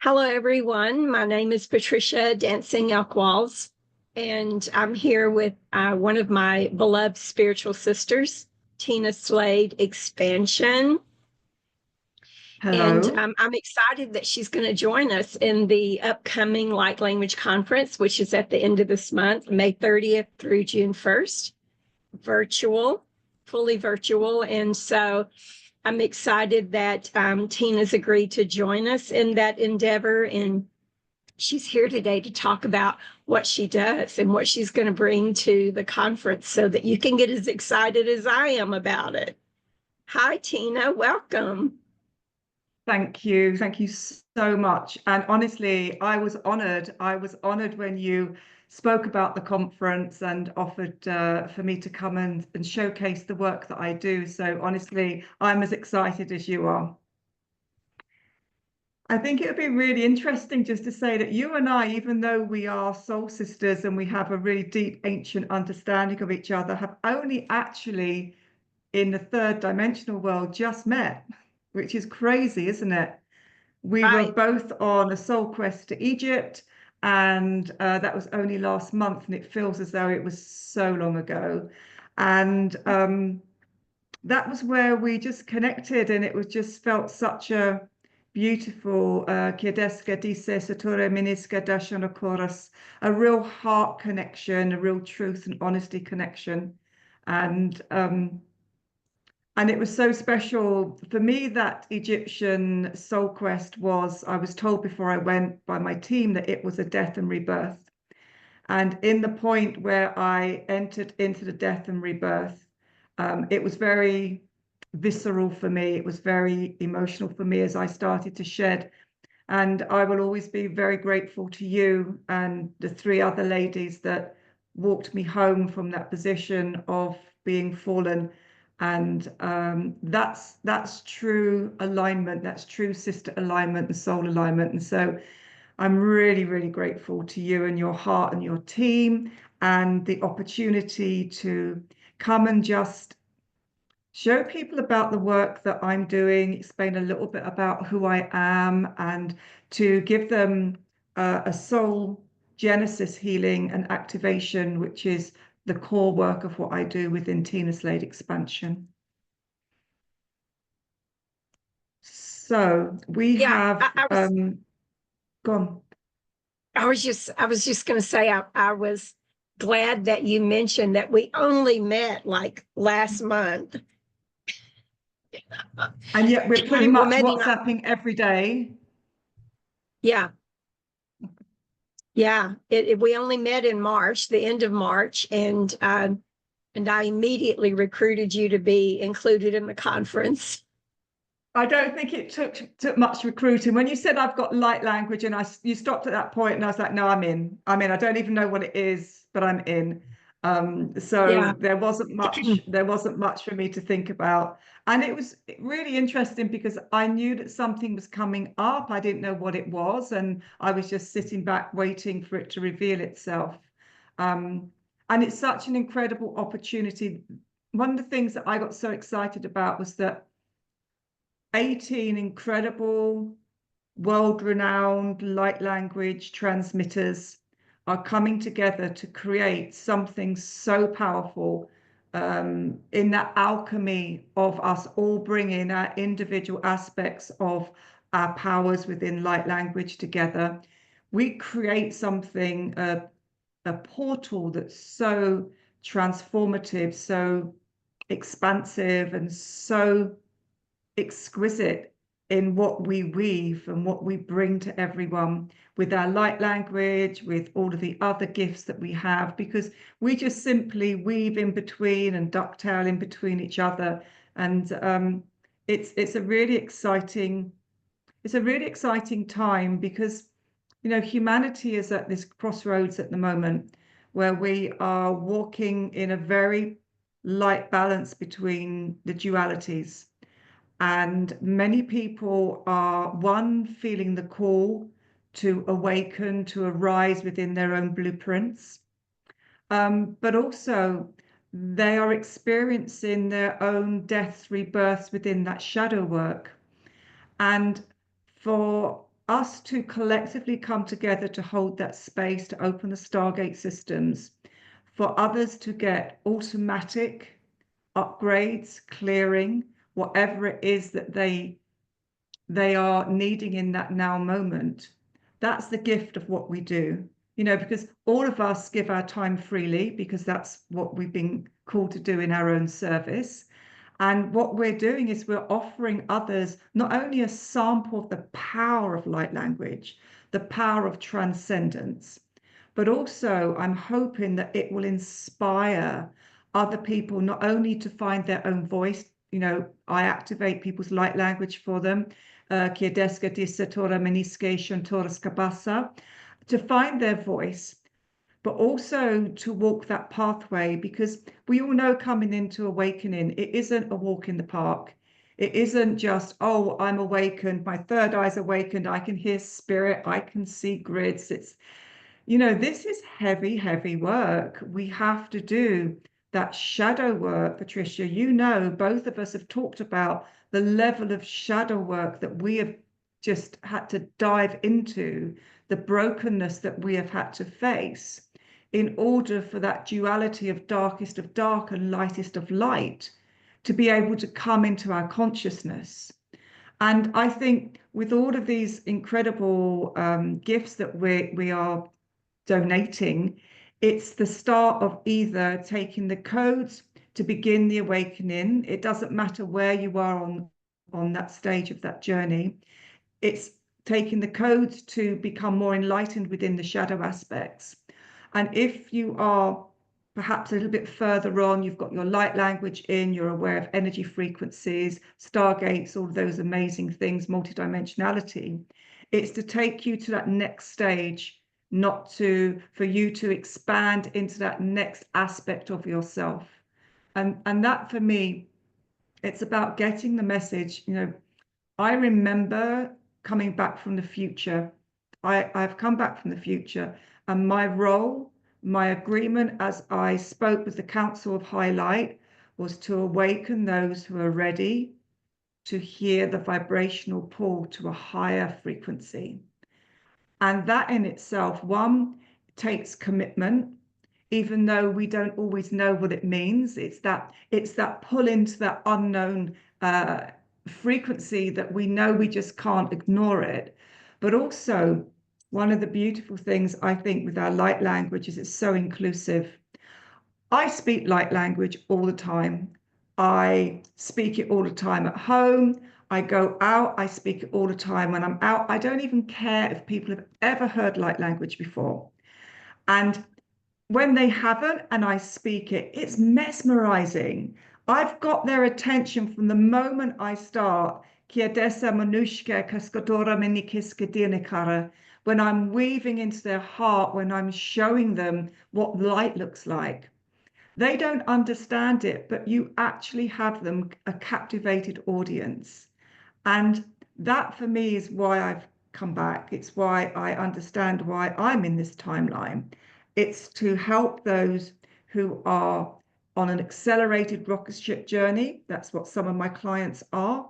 Hello, everyone. My name is Patricia Dancing Elk Walls, and I'm here with one of my beloved spiritual sisters, Tina Slade Expansion. And Hello. I'm excited that she's going to join us in the upcoming Light Language Conference, which is at the end of this month, May 30th through June 1st, virtual, fully virtual. And so I'm excited that Tina's agreed to join us in that endeavor. And she's here today to talk about what she does and what she's going to bring to the conference so that you can get as excited as I am about it. Hi, Tina. Welcome. Thank you. Thank you so much. And honestly, I was honored. I was honored when you spoke about the conference and offered for me to come and showcase the work that I do. So honestly, I'm as excited as you are. I think it would be really interesting just to say that you and I, even though we are soul sisters and we have a really deep ancient understanding of each other, have only actually in the third dimensional world just met, which is crazy, isn't it? We were Right. both on a soul quest to Egypt, and that was only last month, and it feels as though it was so long ago. And that was where we just connected, and it was just felt such a beautiful Kiedeska Dise Satura Miniska Dashanakoras, a real heart connection, a real truth and honesty connection. And and it was so special for me that Egyptian soul quest was, I was told before I went by my team that it was a death and rebirth. And in the point where I entered into the death and rebirth, it was very visceral for me. It was very emotional for me as I started to shed. And I will always be very grateful to you and the three other ladies that walked me home from that position of being fallen. And that's true alignment. That's true sister alignment and soul alignment. And so I'm really, really grateful to you and your heart and your team and the opportunity to come and just show people about the work that I'm doing, explain a little bit about who I am, and to give them a soul genesis healing and activation, which is the core work of what I do within Tina Slade Expansion. So we Yeah, have gone. I was just going to say, I was glad that you mentioned that we only met like last month. And yet we're pretty Well, much maybe not. WhatsApping every day. Yeah. Yeah, we only met in March, the end of March, and I immediately recruited you to be included in the conference. I don't think it took much recruiting. When you said I've got light language, and you stopped at that point, and I was like, no, I'm in. I'm in. I don't even know what it is, but I'm in. Yeah, So there wasn't much for me to think about, and it was really interesting because I knew that something was coming up. I didn't know what it was, and I was just sitting back waiting for it to reveal itself. Um, and it's such an incredible opportunity. One of the things that I got so excited about was that 18 incredible, world-renowned light language transmitters are coming together to create something so powerful in that alchemy of us all bringing our individual aspects of our powers within light language together. We create something, a portal that's so transformative, so expansive, and so exquisite in what we weave and what we bring to everyone with our light language, with all of the other gifts that we have, because we just simply weave in between and ducktail in between each other. And it's a really exciting time because humanity is at this crossroads at the moment where we are walking in a very light balance between the dualities. And many people are, one, feeling the call to awaken, to arise within their own blueprints, but also they are experiencing their own deaths, rebirths within that shadow work. And for us to collectively come together to hold that space, to open the Stargate systems, for others to get automatic upgrades, clearing, whatever it is that they are needing in that now moment. That's the gift of what we do, because all of us give our time freely because that's what we've been called to do in our own service. And what we're doing is we're offering others not only a sample of the power of light language, the power of transcendence, but also I'm hoping that it will inspire other people not only to find their own voice. I activate people's light language for them, to find their voice, but also to walk that pathway, because we all know coming into awakening, it isn't a walk in the park. It isn't just, oh, I'm awakened, my third eye's awakened, I can hear spirit, I can see grids. This is heavy, heavy work. We have to do that shadow work, Patricia. Both of us have talked about the level of shadow work that we have just had to dive into, the brokenness that we have had to face in order for that duality of darkest of dark and lightest of light to be able to come into our consciousness. And I think with all of these incredible gifts that we are donating, it's the start of either taking the codes to begin the awakening. It doesn't matter where you are on that stage of that journey. It's taking the codes to become more enlightened within the shadow aspects. And if you are perhaps a little bit further on, you've got your light language in, you're aware of energy frequencies, stargates, all those amazing things, multidimensionality. It's to take you to that next stage, for you to expand into that next aspect of yourself. And that for me, it's about getting the message. I remember coming back from the future. I've come back from the future, and my role, my agreement as I spoke with the Council of High Light, was to awaken those who are ready to hear the vibrational pull to a higher frequency. And that in itself, one, takes commitment, even though we don't always know what it means. It's that pull into that unknown frequency that we know we just can't ignore it. But also, one of the beautiful things I think with our light language is it's so inclusive. I speak light language all the time. I speak it all the time at home. I go out, I speak it all the time when I'm out. I don't even care if people have ever heard light language before. And when they haven't and I speak it, it's mesmerizing. I've got their attention from the moment I start. When I'm weaving into their heart, when I'm showing them what light looks like. They don't understand it, but you actually have them a captivated audience. And that for me is why I've come back. It's why I understand why I'm in this timeline. It's to help those who are on an accelerated rocket ship journey. That's what some of my clients are.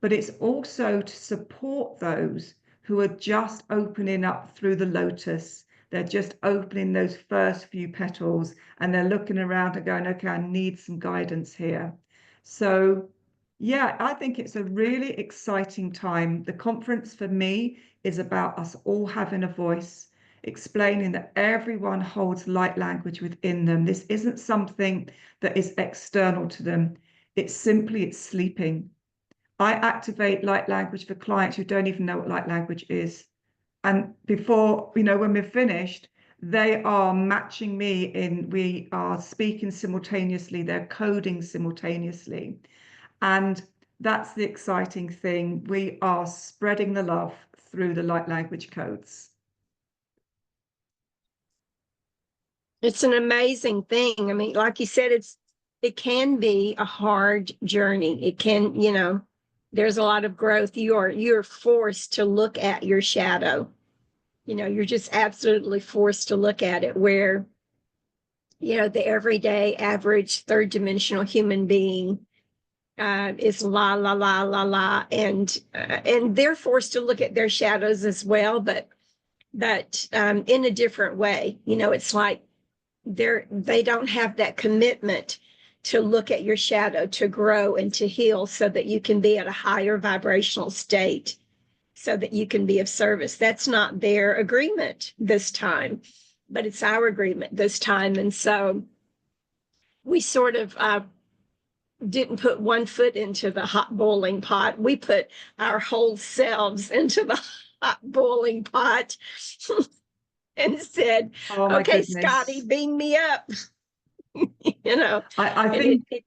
But it's also to support those who are just opening up through the lotus. They're just opening those first few petals and they're looking around and going, okay, I need some guidance here. So yeah, I think it's a really exciting time. The conference for me is about us all having a voice, explaining that everyone holds light language within them. This isn't something that is external to them. It's sleeping. I activate light language for clients who don't even know what light language is. And before, when we're finished, they are matching me we are speaking simultaneously, they're coding simultaneously. And that's the exciting thing. We are spreading the love through the light language codes. It's an amazing thing. I mean, like you said, it can be a hard journey. It can, there's a lot of growth. You're forced to look at your shadow. You're just absolutely forced to look at it, where, the everyday average third dimensional human being is la la la la la, and they're forced to look at their shadows as well, but in a different way. It's like they don't have that commitment to look at your shadow, to grow and to heal, so that you can be at a higher vibrational state, so that you can be of service. That's not their agreement this time, but it's our agreement this time. And so we sort of didn't put one foot into the hot boiling pot. We put our whole selves into the hot boiling pot and said, Oh my okay, Scotty, goodness. beam me up. I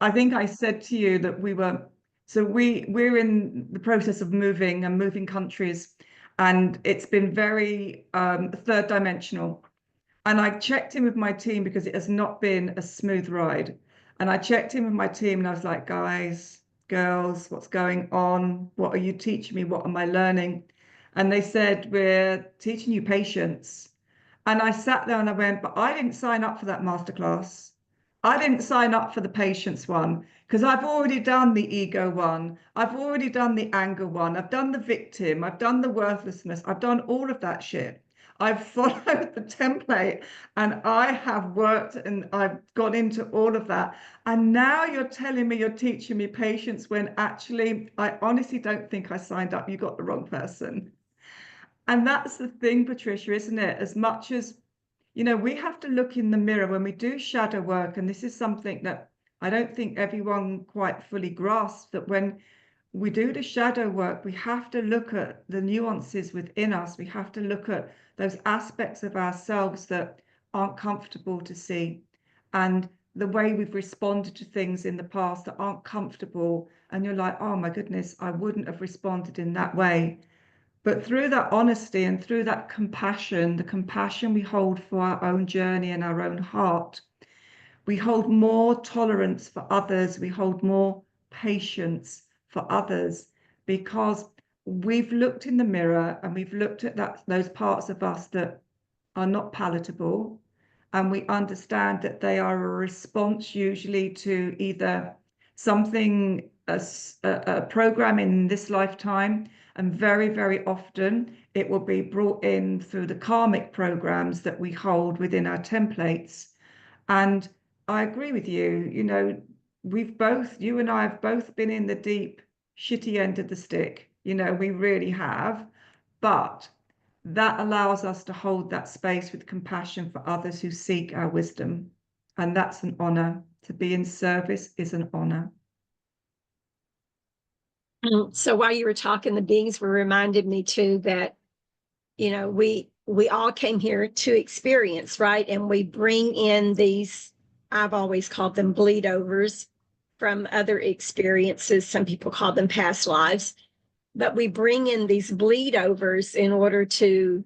And think I said to you that we're in the process of moving countries, and it's been very third dimensional. And I checked in with my team because it has not been a smooth ride. And I checked in with my team and I was like, guys, girls, what's going on? What are you teaching me? What am I learning? And they said, we're teaching you patience. And I sat there and I went, but I didn't sign up for that masterclass. I didn't sign up for the patience one because I've already done the ego one. I've already done the anger one. I've done the victim. I've done the worthlessness. I've done all of that shit. I've followed the template and I have worked and I've gone into all of that. And now you're telling me you're teaching me patience when actually I honestly don't think I signed up. You got the wrong person. And that's the thing, Patricia, isn't it? As much as, we have to look in the mirror when we do shadow work. And this is something that I don't think everyone quite fully grasps, that when we do the shadow work, we have to look at the nuances within us. We have to look at those aspects of ourselves that aren't comfortable to see, and the way we've responded to things in the past that aren't comfortable. And you're like, oh my goodness, I wouldn't have responded in that way. But through that honesty and through that compassion, the compassion we hold for our own journey and our own heart, we hold more tolerance for others. We hold more patience for others because we've looked in the mirror and we've looked at those parts of us that are not palatable. And we understand that they are a response usually to either something, a program in this lifetime, and very, very often it will be brought in through the karmic programs that we hold within our templates. And I agree with you. You and I have both been in the deep, shitty end of the stick. We really have. But that allows us to hold that space with compassion for others who seek our wisdom. And that's an honor. To be in service is an honor. So while you were talking, the beings were reminded me too that, we all came here to experience, right? And we bring in these, I've always called them bleed overs from other experiences. Some people call them past lives, but we bring in these bleed overs in order to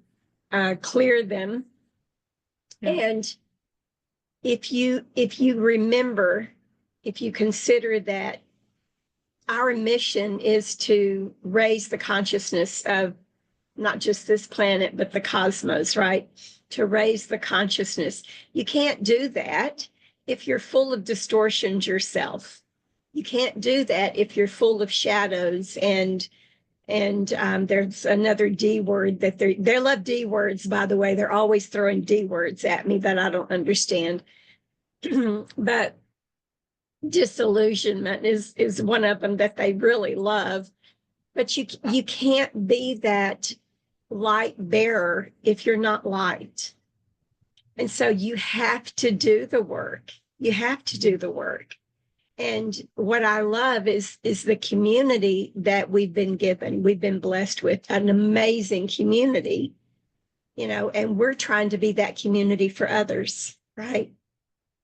clear them. Yeah. And if you remember, if you consider that our mission is to raise the consciousness of not just this planet, but the cosmos, right? To raise the consciousness. You can't do that if you're full of distortions yourself. You can't do that if you're full of shadows and there's another D word that they love D words, by the way. They're always throwing D words at me that I don't understand. But disillusionment is one of them that they really love. But you can't be that light bearer if you're not light. And so you have to do the work. You have to do the work. And what I love is the community that we've been given. We've been blessed with an amazing community, and we're trying to be that community for others, right?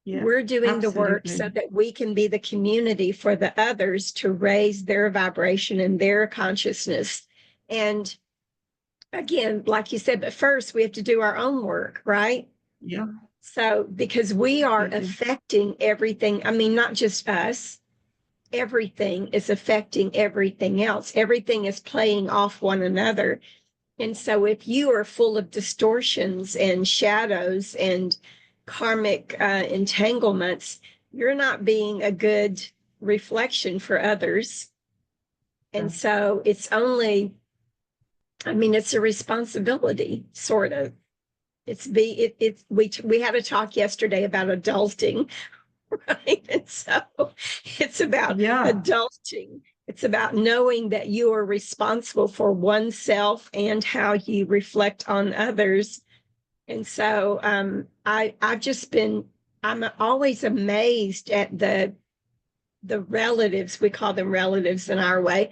Yeah, we're doing absolutely. The work so that we can be the community for the others to raise their vibration and their consciousness. And again, like you said, but first we have to do our own work, right? Yeah. So because we are affecting everything, I mean, not just us, everything is affecting everything else. Everything is playing off one another. And so if you are full of distortions and shadows and karmic entanglements, you're not being a good reflection for others. And so it's only, I mean, it's a responsibility, sort of. We had a talk yesterday about adulting, right? And so it's about adulting. It's about knowing that you are responsible for oneself and how you reflect on others. And so I'm always amazed at the relatives, we call them relatives in our way,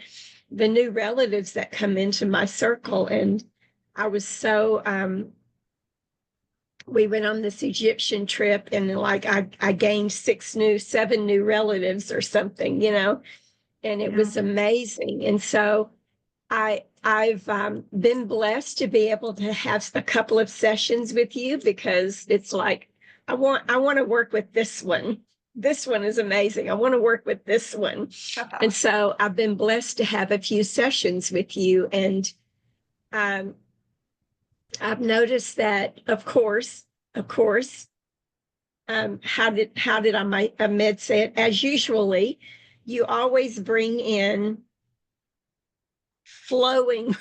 the new relatives that come into my circle. And I was so we went on this Egyptian trip, and like I gained 7 new relatives or something, and it was amazing. And so I've been blessed to be able to have a couple of sessions with you, because it's like I want to work with this one. This one is amazing. I want to work with this one. And so I've been blessed to have a few sessions with you. And I've noticed that, of course, how did Ahmed say it? As usually, you always bring in flowing.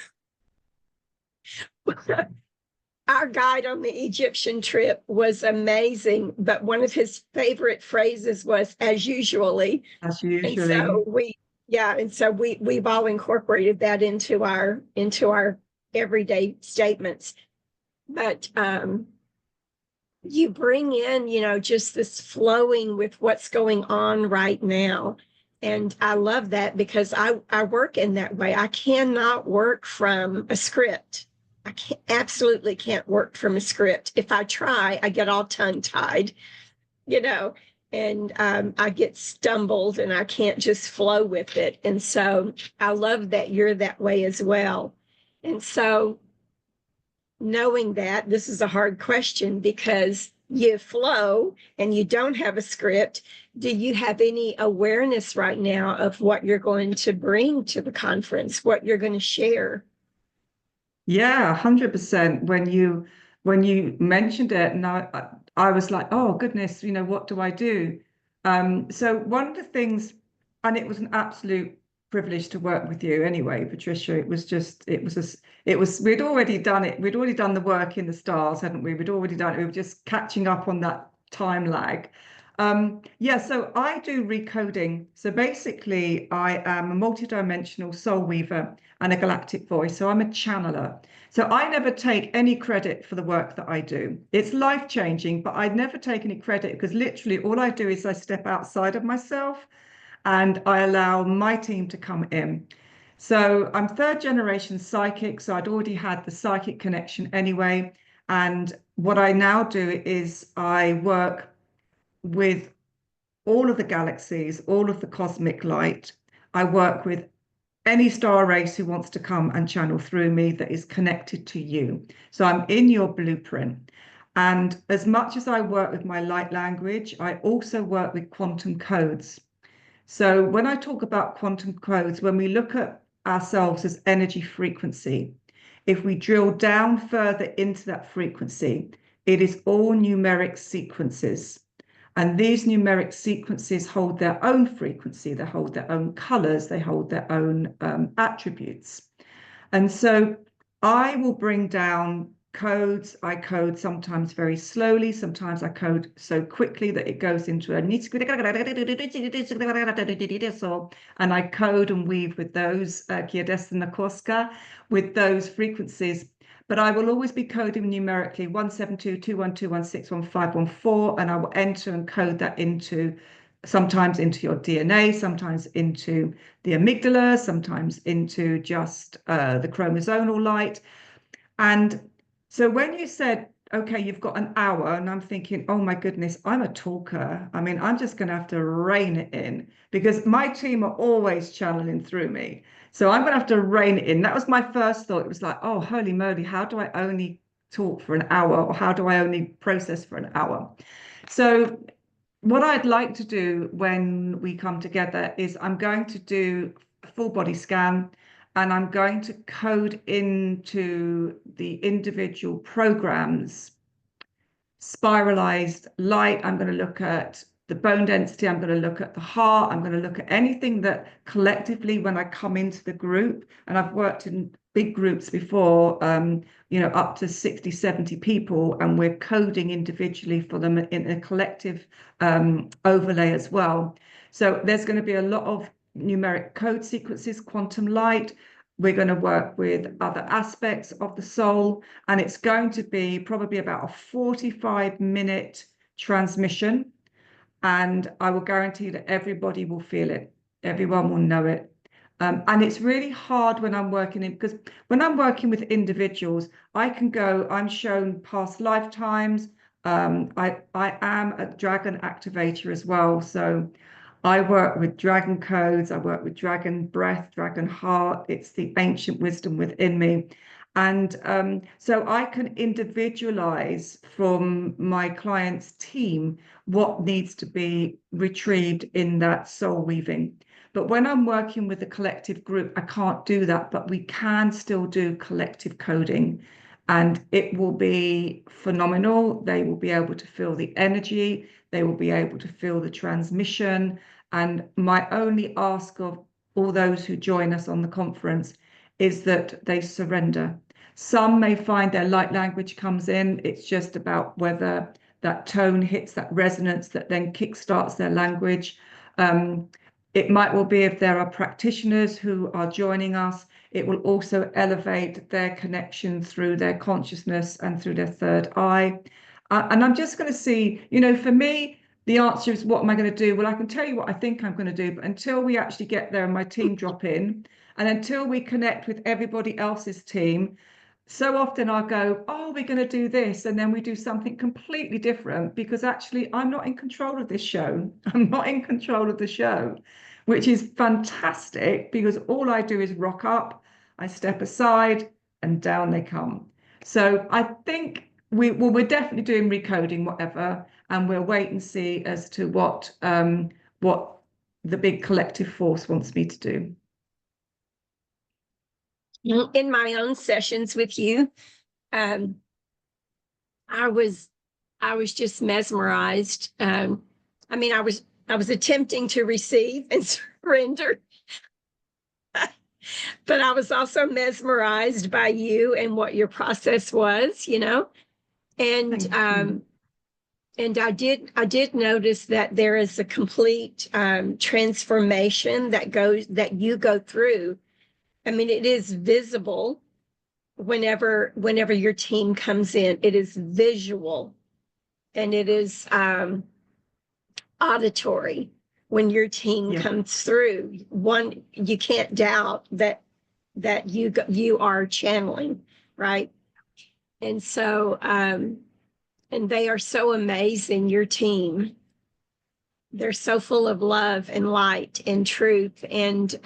Our guide on the Egyptian trip was amazing, but one of his favorite phrases was "as usually." As usually. And so we've all incorporated that into our everyday statements. But you bring in, just this flowing with what's going on right now. And I love that, because I work in that way. I cannot work from a script. I absolutely can't work from a script. If I try, I get all tongue-tied, and I get stumbled, and I can't just flow with it. And so I love that you're that way as well. And so knowing that, this is a hard question, because you flow and you don't have a script. Do you have any awareness right now of what you're going to bring to the conference, what you're going to share? Yeah, 100%. When you mentioned it, and I was like, oh goodness, what do I do? So one of the things, and it was an absolute privilege to work with you anyway, Patricia. We'd already done it. We'd already done the work in the stars, hadn't we? We'd already done it. We were just catching up on that time lag. So I do recoding. So basically, I am a multidimensional soul weaver and a galactic voice. So I'm a channeler. So I never take any credit for the work that I do. It's life-changing, but I never take any credit, because literally all I do is I step outside of myself and I allow my team to come in. So I'm third generation psychic, so I'd already had the psychic connection anyway. And what I now do is I work with all of the galaxies, all of the cosmic light. I work with any star race who wants to come and channel through me that is connected to you. So I'm in your blueprint. And as much as I work with my light language, I also work with quantum codes. So when I talk about quantum codes, when we look at ourselves as energy frequency, if we drill down further into that frequency, it is all numeric sequences. And these numeric sequences hold their own frequency, they hold their own colors, they hold their own attributes. And so I will bring down codes. I code sometimes very slowly, sometimes I code so quickly that it goes into a and I code and weave with those with those frequencies. But I will always be coding numerically 172, 212, 16, 1514, and I will enter and code that sometimes into your DNA, sometimes into the amygdala, sometimes into just the chromosomal light. And so when you said, okay, you've got an hour, and I'm thinking, oh my goodness, I'm a talker. I mean, I'm just going to have to rein it in, because my team are always channeling through me. So I'm going to have to rein it in. That was my first thought. It was like, oh, holy moly, how do I only talk for an hour, or how do I only process for an hour? So what I'd like to do when we come together is I'm going to do a full body scan, and I'm going to code into the individual programs spiralized light. I'm going to look at the bone density. I'm going to look at the heart. I'm going to look at anything that collectively, when I come into the group, and I've worked in big groups before, up to 60, 70 people, and we're coding individually for them in a collective overlay as well. So there's going to be a lot of numeric code sequences, quantum light. We're going to work with other aspects of the soul, and it's going to be probably about a 45-minute transmission. And I will guarantee that everybody will feel it. Everyone will know it. And it's really hard when I'm working because when I'm working with individuals, I'm shown past lifetimes. I am a dragon activator as well. So I work with dragon codes. I work with dragon breath, dragon heart. It's the ancient wisdom within me. And so I can individualize from my client's team what needs to be retrieved in that soul weaving. But when I'm working with a collective group, I can't do that, but we can still do collective coding, and it will be phenomenal. They will be able to feel the energy. They will be able to feel the transmission. And my only ask of all those who join us on the conference is that they surrender. Some may find their light language comes in. It's just about whether that tone hits that resonance that then kickstarts their language. It might well be if there are practitioners who are joining us, it will also elevate their connection through their consciousness and through their third eye. And I'm just going to see, for me, the answer is, what am I going to do? Well, I can tell you what I think I'm going to do, but until we actually get there and my team drop in, and until we connect with everybody else's team, so often I'll go, oh, we're going to do this, and then we do something completely different, because actually I'm not in control of this show. I'm not in control of the show, which is fantastic, because all I do is rock up, I step aside, and down they come. So I think we're definitely doing recoding, whatever, and we'll wait and see as to what the big collective force wants me to do. In my own sessions with you, I was just mesmerized. I was attempting to receive and surrender, but I was also mesmerized by you and what your process was, and and I did notice that there is a complete transformation that you go through. I mean, it is visible whenever your team comes in. It is visual, and it is auditory when your team comes through. One, you can't doubt that you are channeling, right? And so and they are so amazing, your team. They're so full of love and light and truth, and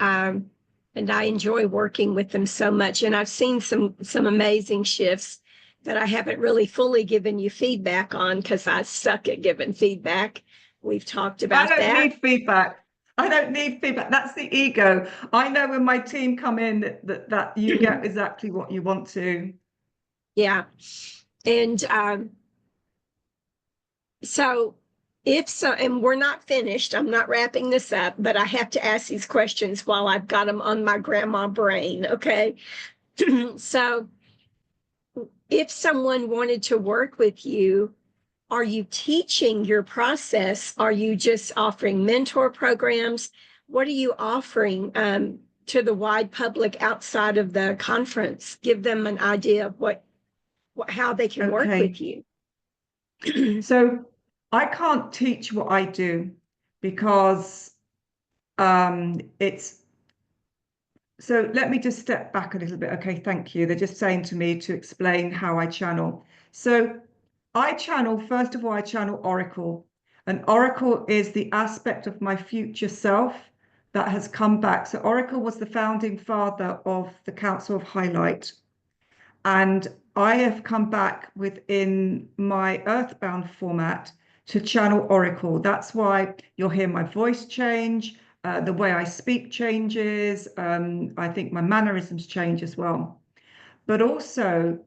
I enjoy working with them so much. And I've seen some amazing shifts that I haven't really fully given you feedback on, because I suck at giving feedback. We've talked about that. I don't need feedback. I don't need feedback. That's the ego. I know when my team come in that you get exactly what you want to. Yeah. And and we're not finished. I'm not wrapping this up, but I have to ask these questions while I've got them on my grandma brain. Okay. So if someone wanted to work with you, are you teaching your process? Are you just offering mentor programs? What are you offering to the wide public outside of the conference? Give them an idea of how they can work with you. So I can't teach what I do, because it's. So let me just step back a little bit. Okay, thank you. They're just saying to me to explain how I channel. So first of all, I channel Oracle. And Oracle is the aspect of my future self that has come back. So Oracle was the founding father of the Council of Highlight. And I have come back within my earthbound format to channel Oracle. That's why you'll hear my voice change. The way I speak changes. I think my mannerisms change as well. But also,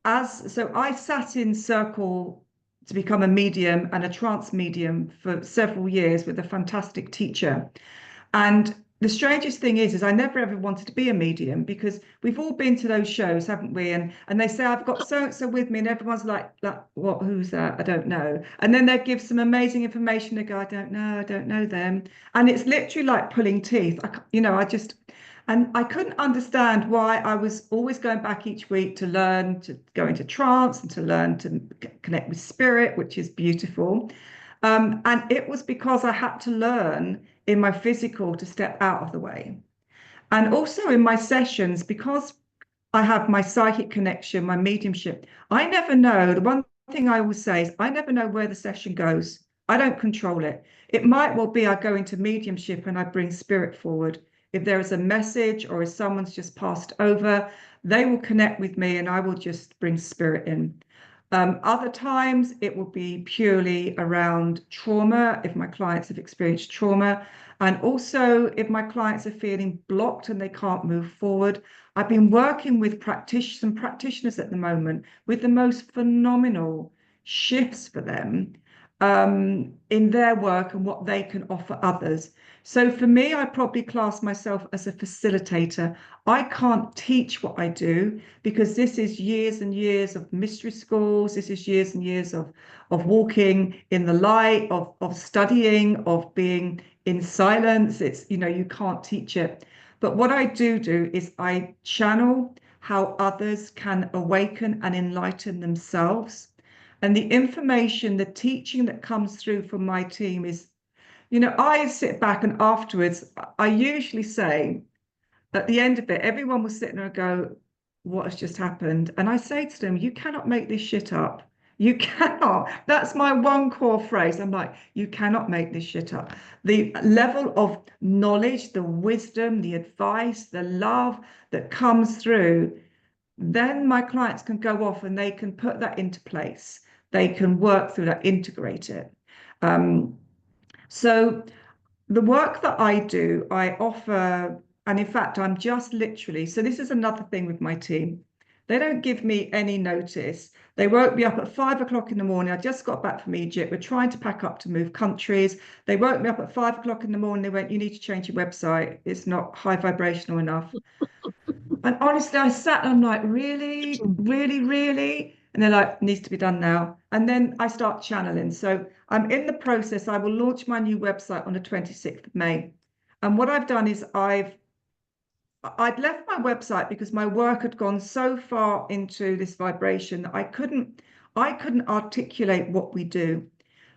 so I sat in circle to become a medium and a trance medium for several years with a fantastic teacher. And the strangest thing is I never ever wanted to be a medium, because we've all been to those shows, haven't we? And they say, I've got so and so with me, and everyone's like, what? Who's that? I don't know. And then they give some amazing information. They go, I don't know them. And it's literally like pulling teeth. And I couldn't understand why I was always going back each week to learn to go into trance and to learn to connect with spirit, which is beautiful. And it was because I had to learn in my physical to step out of the way. And also in my sessions, because I have my psychic connection, my mediumship, I never know. The one thing I always say is I never know where the session goes. I don't control it. It might well be I go into mediumship and I bring spirit forward. If there is a message or if someone's just passed over, they will connect with me and I will just bring spirit in. Other times it will be purely around trauma, if my clients have experienced trauma, and also if my clients are feeling blocked and they can't move forward. I've been working with some practitioners at the moment with the most phenomenal shifts for them in their work and what they can offer others. So for me, I probably class myself as a facilitator. I can't teach what I do because this is years and years of mystery schools. This is years and years of walking in the light, of studying, of being in silence. It's, you can't teach it. But what I do is I channel how others can awaken and enlighten themselves. And the information, the teaching that comes through from my team is, I sit back and afterwards, I usually say at the end of it, everyone will sit there and go, what has just happened? And I say to them, you cannot make this shit up. You cannot. That's my one core phrase. I'm like, you cannot make this shit up. The level of knowledge, the wisdom, the advice, the love that comes through, then my clients can go off and they can put that into place. They can work through that, integrate it. So the work that I do, I offer, and in fact, I'm just literally, so this is another thing with my team. They don't give me any notice. They woke me up at 5 o'clock in the morning. I just got back from Egypt. We're trying to pack up to move countries. They woke me up at 5 o'clock in the morning. They went, you need to change your website. It's not high vibrational enough. And honestly, I sat and I'm like, really, really, really? And they're like, needs to be done now. And then I start channeling. So I'm in the process. I will launch my new website on the 26th of May. And what I've done is I'd left my website because my work had gone so far into this vibration that I couldn't articulate what we do.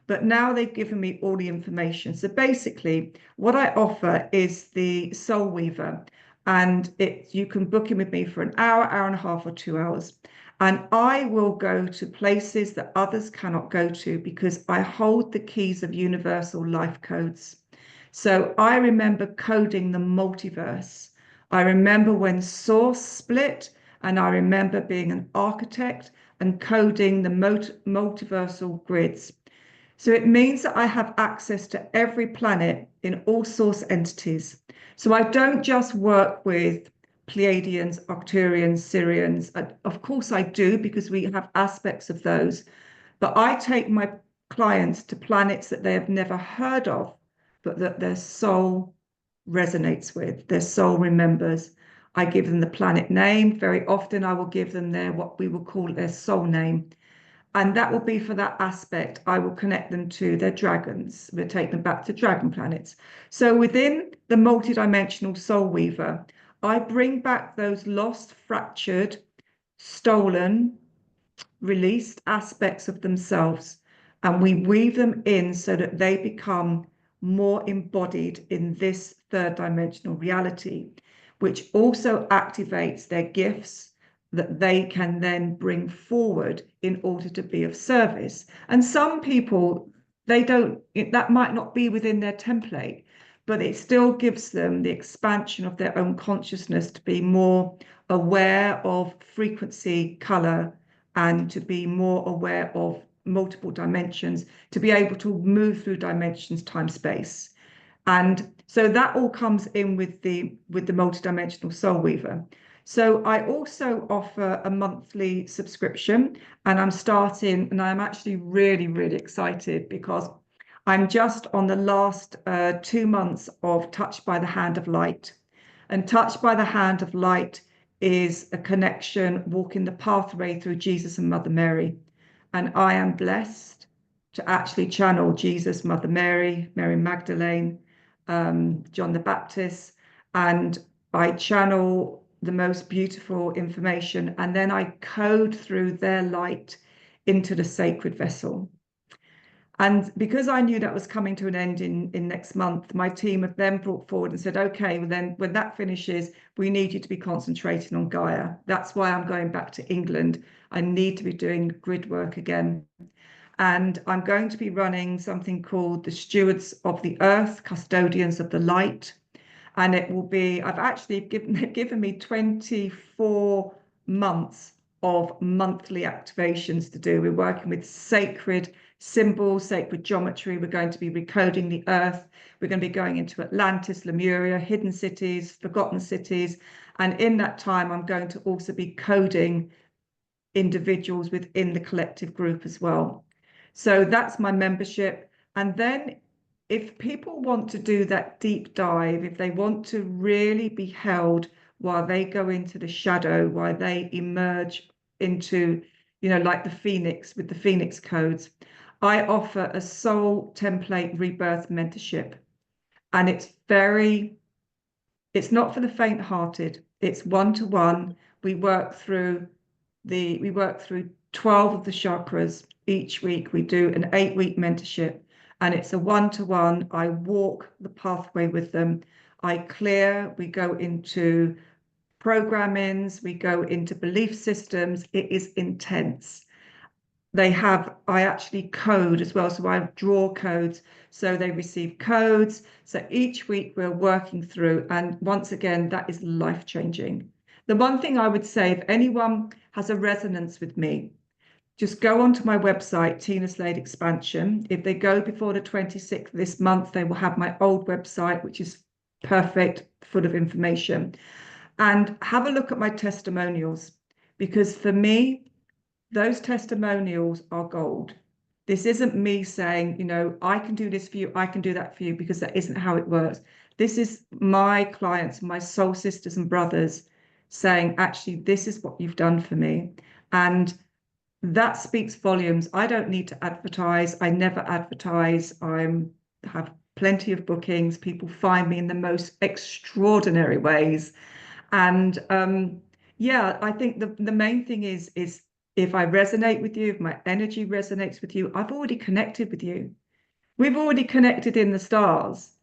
But now they've given me all the information. So basically, what I offer is the Soul Weaver. And you can book in with me for an hour, hour and a half, or 2 hours. And I will go to places that others cannot go to because I hold the keys of universal life codes. So I remember coding the multiverse. I remember when Source split, and I remember being an architect and coding the multiversal grids. So it means that I have access to every planet in all source entities. So I don't just work with Pleiadians, Arcturians, Syrians. Of course I do, because we have aspects of those. But I take my clients to planets that they have never heard of, but that their soul resonates with, their soul remembers. I give them the planet name. Very often I will give them what we will call their soul name. And that will be for that aspect. I will connect them to their dragons. We'll take them back to dragon planets. So within the multidimensional soul weaver, I bring back those lost, fractured, stolen, released aspects of themselves. And we weave them in so that they become more embodied in this third dimensional reality, which also activates their gifts that they can then bring forward in order to be of service. And some people, that might not be within their template, but it still gives them the expansion of their own consciousness to be more aware of frequency, color, and to be more aware of multiple dimensions, to be able to move through dimensions, time, space. And so that all comes in with the multidimensional soul weaver. So I also offer a monthly subscription, and I'm starting, and I'm actually really, really excited because I'm just on the last 2 months of Touched by the Hand of Light. And Touched by the Hand of Light is a connection, walking the pathway through Jesus and Mother Mary. And I am blessed to actually channel Jesus, Mother Mary, Mary Magdalene, John the Baptist, and I channel the most beautiful information, and then I code through their light into the sacred vessel. And because I knew that was coming to an end in next month, my team have then brought forward and said, okay, well then when that finishes, we need you to be concentrating on Gaia. That's why I'm going back to England. I need to be doing grid work again. And I'm going to be running something called the Stewards of the Earth, Custodians of the Light. And it will be, I've actually given me 24 months of monthly activations to do. We're working with sacred symbols, sacred geometry. We're going to be recoding the earth. We're going to be going into Atlantis, Lemuria, hidden cities, forgotten cities. And in that time, I'm going to also be coding individuals within the collective group as well. So that's my membership. And then if people want to do that deep dive, if they want to really be held while they go into the shadow, while they emerge into, like the Phoenix with the Phoenix codes, I offer a soul template rebirth mentorship. And it's not for the faint-hearted. It's one-to-one. We work through 12 of the chakras each week. We do an 8-week mentorship, and it's a one-to-one. I walk the pathway with them. I clear, we go into programmings, we go into belief systems. It is intense. I actually code as well. So I draw codes. So they receive codes. So each week we're working through. And once again, that is life-changing. The one thing I would say, if anyone has a resonance with me, just go onto my website, Tina Slade Expansion. If they go before the 26th this month, they will have my old website, which is perfect, full of information. And have a look at my testimonials, because for me, those testimonials are gold. This isn't me saying, I can do this for you, I can do that for you, because that isn't how it works. This is my clients, my soul sisters and brothers saying, actually, this is what you've done for me. And that speaks volumes. I don't need to advertise. I never advertise. I have plenty of bookings. People find me in the most extraordinary ways. And yeah, I think the main thing is if I resonate with you, if my energy resonates with you, I've already connected with you. We've already connected in the stars.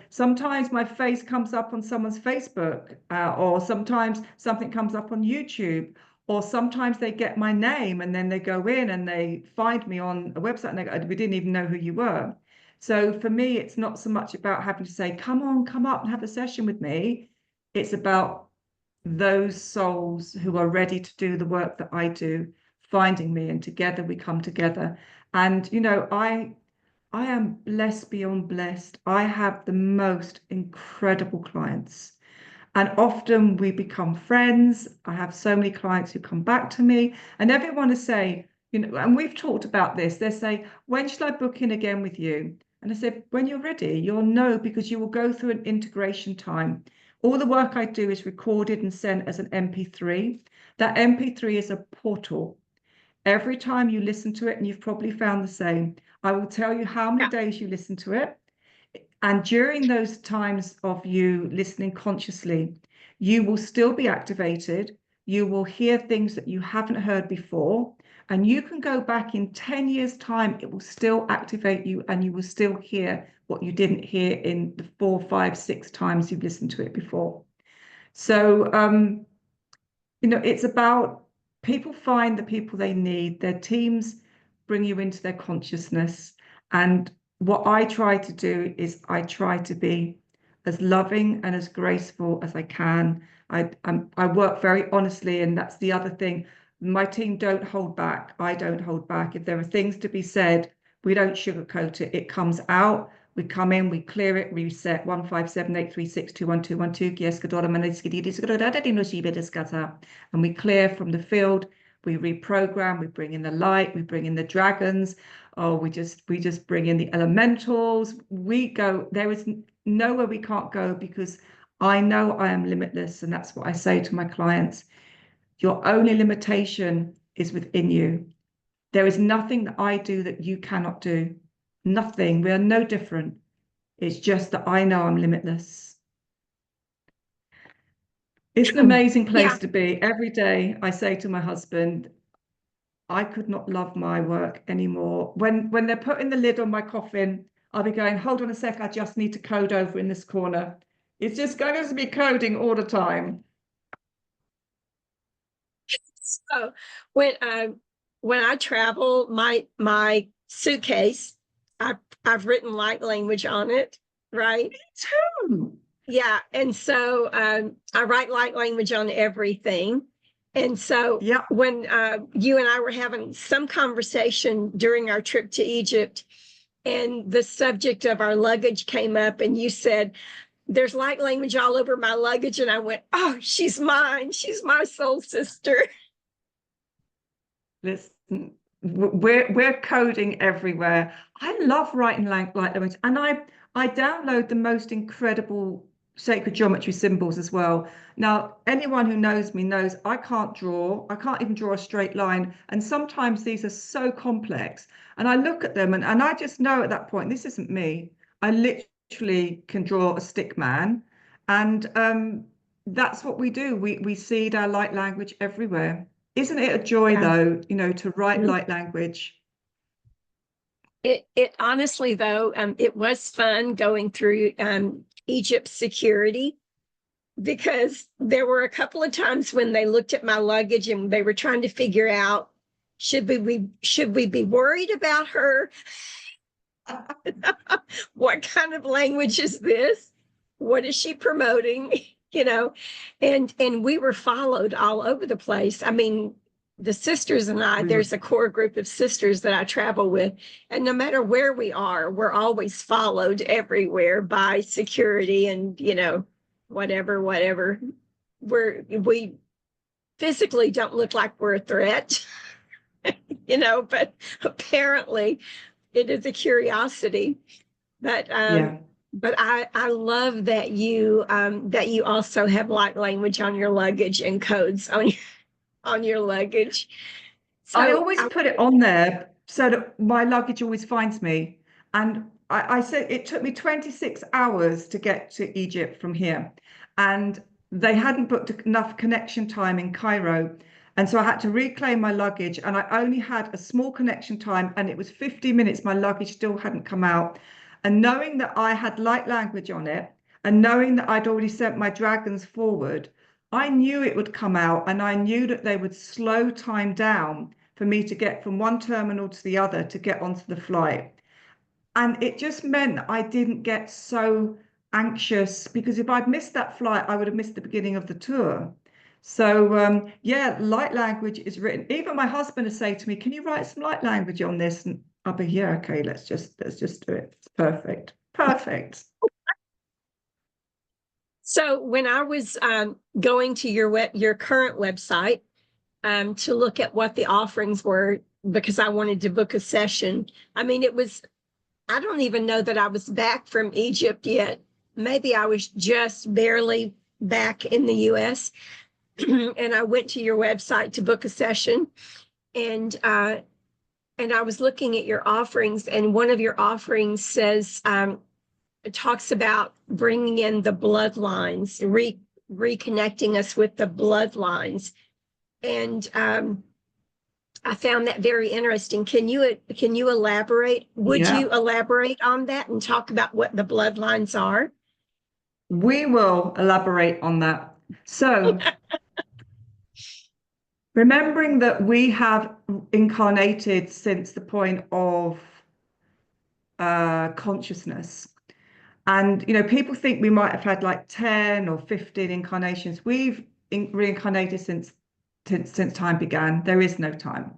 Sometimes my face comes up on someone's Facebook, or sometimes something comes up on YouTube, or sometimes they get my name and then they go in and they find me on a website and they go, we didn't even know who you were. So for me, it's not so much about having to say, come on, come up and have a session with me. It's about those souls who are ready to do the work that I do, finding me, and together we come together. And, I am blessed beyond blessed. I have the most incredible clients. And often we become friends. I have so many clients who come back to me, and everyone is saying, and we've talked about this, they say, when should I book in again with you? And I said, when you're ready, you'll know, because you will go through an integration time. All the work I do is recorded and sent as an MP3. That MP3 is a portal. Every time you listen to it, and you've probably found the same, I will tell you how many days you listen to it. And during those times of you listening consciously, you will still be activated. You will hear things that you haven't heard before. And you can go back in 10 years' time, it will still activate you, and you will still hear what you didn't hear in the 4, 5, 6 times you've listened to it before. So, it's about people find the people they need, their teams bring you into their consciousness. And what I try to do is I try to be as loving and as graceful as I can. I work very honestly, and that's the other thing. My team don't hold back. I don't hold back. If there are things to be said, we don't sugarcoat it. It comes out. We come in, we clear it, reset 15783621212. And we clear from the field. We reprogram. We bring in the light. We bring in the dragons. Oh, we just bring in the elementals. We go. There is nowhere we can't go because I know I am limitless, and that's what I say to my clients. Your only limitation is within you. There is nothing that I do that you cannot do. Nothing. We are no different. It's just that I know I'm limitless. It's an amazing place to be. Every day I say to my husband, I could not love my work anymore. When they're putting the lid on my coffin, I'll be going, hold on a sec, I just need to code over in this corner. It's just going to be coding all the time. So when I travel, my suitcase, I've written light language on it, right? Me too. Yeah, and so I write light language on everything. And so Yeah. when you and I were having some conversation during our trip to Egypt, and the subject of our luggage came up, and you said, there's light language all over my luggage. And I went, oh, she's mine. She's my soul sister. Listen, we're coding everywhere. I love writing light language, and I download the most incredible sacred geometry symbols as well. Now, anyone who knows me knows I can't draw. I can't even draw a straight line, and sometimes these are so complex. And I look at them, and I just know at that point this isn't me. I literally can draw a stick man, and that's what we do. We seed our light language everywhere. Isn't it a joy, though, to write light language? It honestly, though, it was fun going through Egypt's security, because there were a couple of times when they looked at my luggage and they were trying to figure out, should we be worried about her? What kind of language is this? What is she promoting? And we were followed all over the place. I mean, the sisters and I, there's a core group of sisters that I travel with, and no matter where we are, we're always followed everywhere by security and, whatever. We physically don't look like we're a threat, but apparently it is a curiosity. But I love that you also have light language on your luggage and codes on your luggage. So I always put it on there so that my luggage always finds me. And I said it took me 26 hours to get to Egypt from here. And they hadn't booked enough connection time in Cairo. And so I had to reclaim my luggage, and I only had a small connection time, and it was 50 minutes. My luggage still hadn't come out. And knowing that I had light language on it, and knowing that I'd already sent my dragons forward, I knew it would come out, and I knew that they would slow time down for me to get from one terminal to the other to get onto the flight. And it just meant that I didn't get so anxious, because if I'd missed that flight, I would have missed the beginning of the tour. So yeah, light language is written. Even my husband has said to me, "Can you write some light language on this?" And I'll be, "Yeah, okay, let's just do it. It's perfect, perfect." So when I was going to your current website to look at what the offerings were, because I wanted to book a session, I mean, I don't even know that I was back from Egypt yet. Maybe I was just barely back in the US. And I went to your website to book a session, and I was looking at your offerings, and one of your offerings says, it talks about bringing in the bloodlines, reconnecting us with the bloodlines. And I found that very interesting. Can you elaborate? Would you elaborate on that and talk about what the bloodlines are? We will elaborate on that. So remembering that we have incarnated since the point of consciousness. And, people think we might have had like 10 or 15 incarnations. We've reincarnated since time began. There is no time.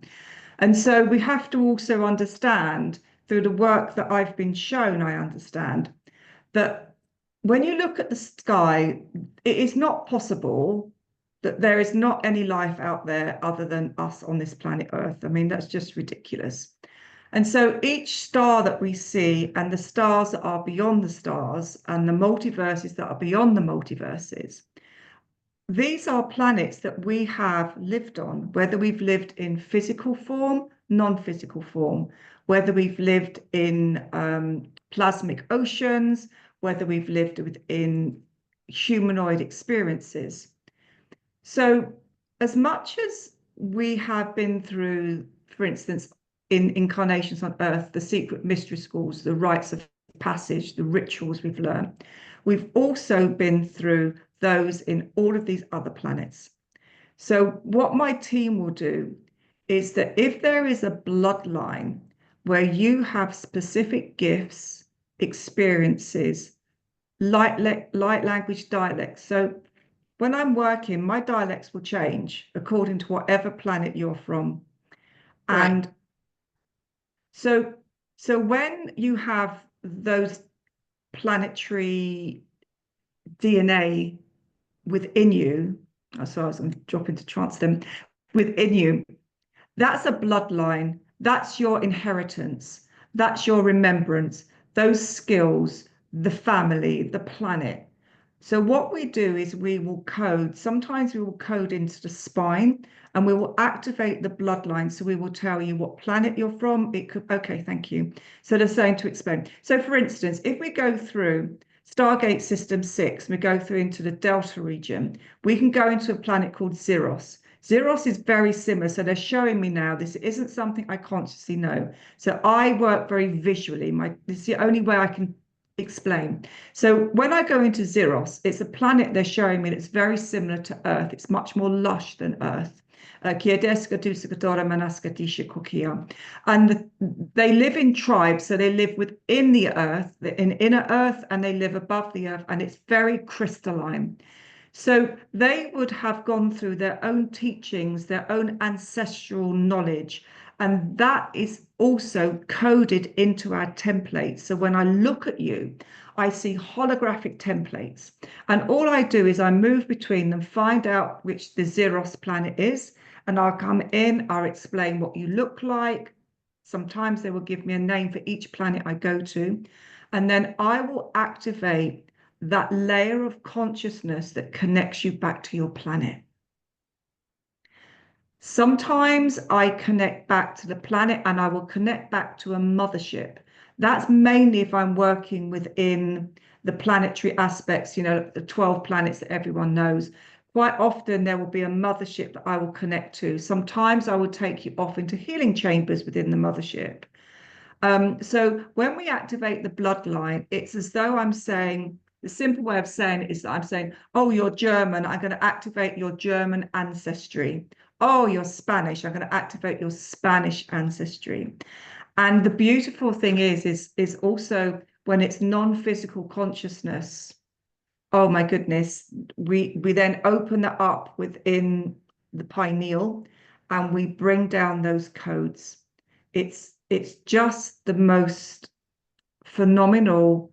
And so we have to also understand through the work that I've been shown, I understand that when you look at the sky, it is not possible that there is not any life out there other than us on this planet Earth. I mean, that's just ridiculous. And so each star that we see, and the stars that are beyond the stars, and the multiverses that are beyond the multiverses, these are planets that we have lived on, whether we've lived in physical form, non-physical form, whether we've lived in plasmic oceans, whether we've lived within humanoid experiences. So as much as we have been through, for instance, in incarnations on Earth, the secret mystery schools, the rites of passage, the rituals we've learned, we've also been through those in all of these other planets. So what my team will do is that if there is a bloodline where you have specific gifts, experiences, light language dialects. So when I'm working, my dialects will change according to whatever planet you're from. Right. And so when you have those planetary DNA within you, so I was going to drop into trance then, within you, that's a bloodline, that's your inheritance, that's your remembrance, those skills, the family, the planet. So what we do is we will code, sometimes we will code into the spine and we will activate the bloodline. So we will tell you what planet you're from. It could, okay, thank you. So they're saying to explain. So for instance, if we go through Stargate System 6, we go through into the Delta region, we can go into a planet called Zeros. Zeros is very similar. So they're showing me now, this isn't something I consciously know. So I work very visually. This is the only way I can explain. So when I go into Zeros, it's a planet they're showing me that's very similar to Earth. It's much more lush than Earth. And they live in tribes, so they live within the Earth, in inner Earth, and they live above the Earth, and it's very crystalline. So they would have gone through their own teachings, their own ancestral knowledge, and that is also coded into our templates. So when I look at you, I see holographic templates. And all I do is I move between them, find out which the Zeros planet is, and I'll come in, I'll explain what you look like. Sometimes they will give me a name for each planet I go to. And then I will activate that layer of consciousness that connects you back to your planet. Sometimes I connect back to the planet and I will connect back to a mothership. That's mainly if I'm working within the planetary aspects, you know, the 12 planets that everyone knows. Quite often there will be a mothership that I will connect to. Sometimes I will take you off into healing chambers within the mothership. So when we activate the bloodline, it's as though I'm saying, the simple way of saying it is that I'm saying, oh, you're German, I'm going to activate your German ancestry. Oh, you're Spanish, I'm going to activate your Spanish ancestry. And the beautiful thing is also when it's non-physical consciousness, oh my goodness, we then open that up within the pineal and we bring down those codes. It's just the most phenomenal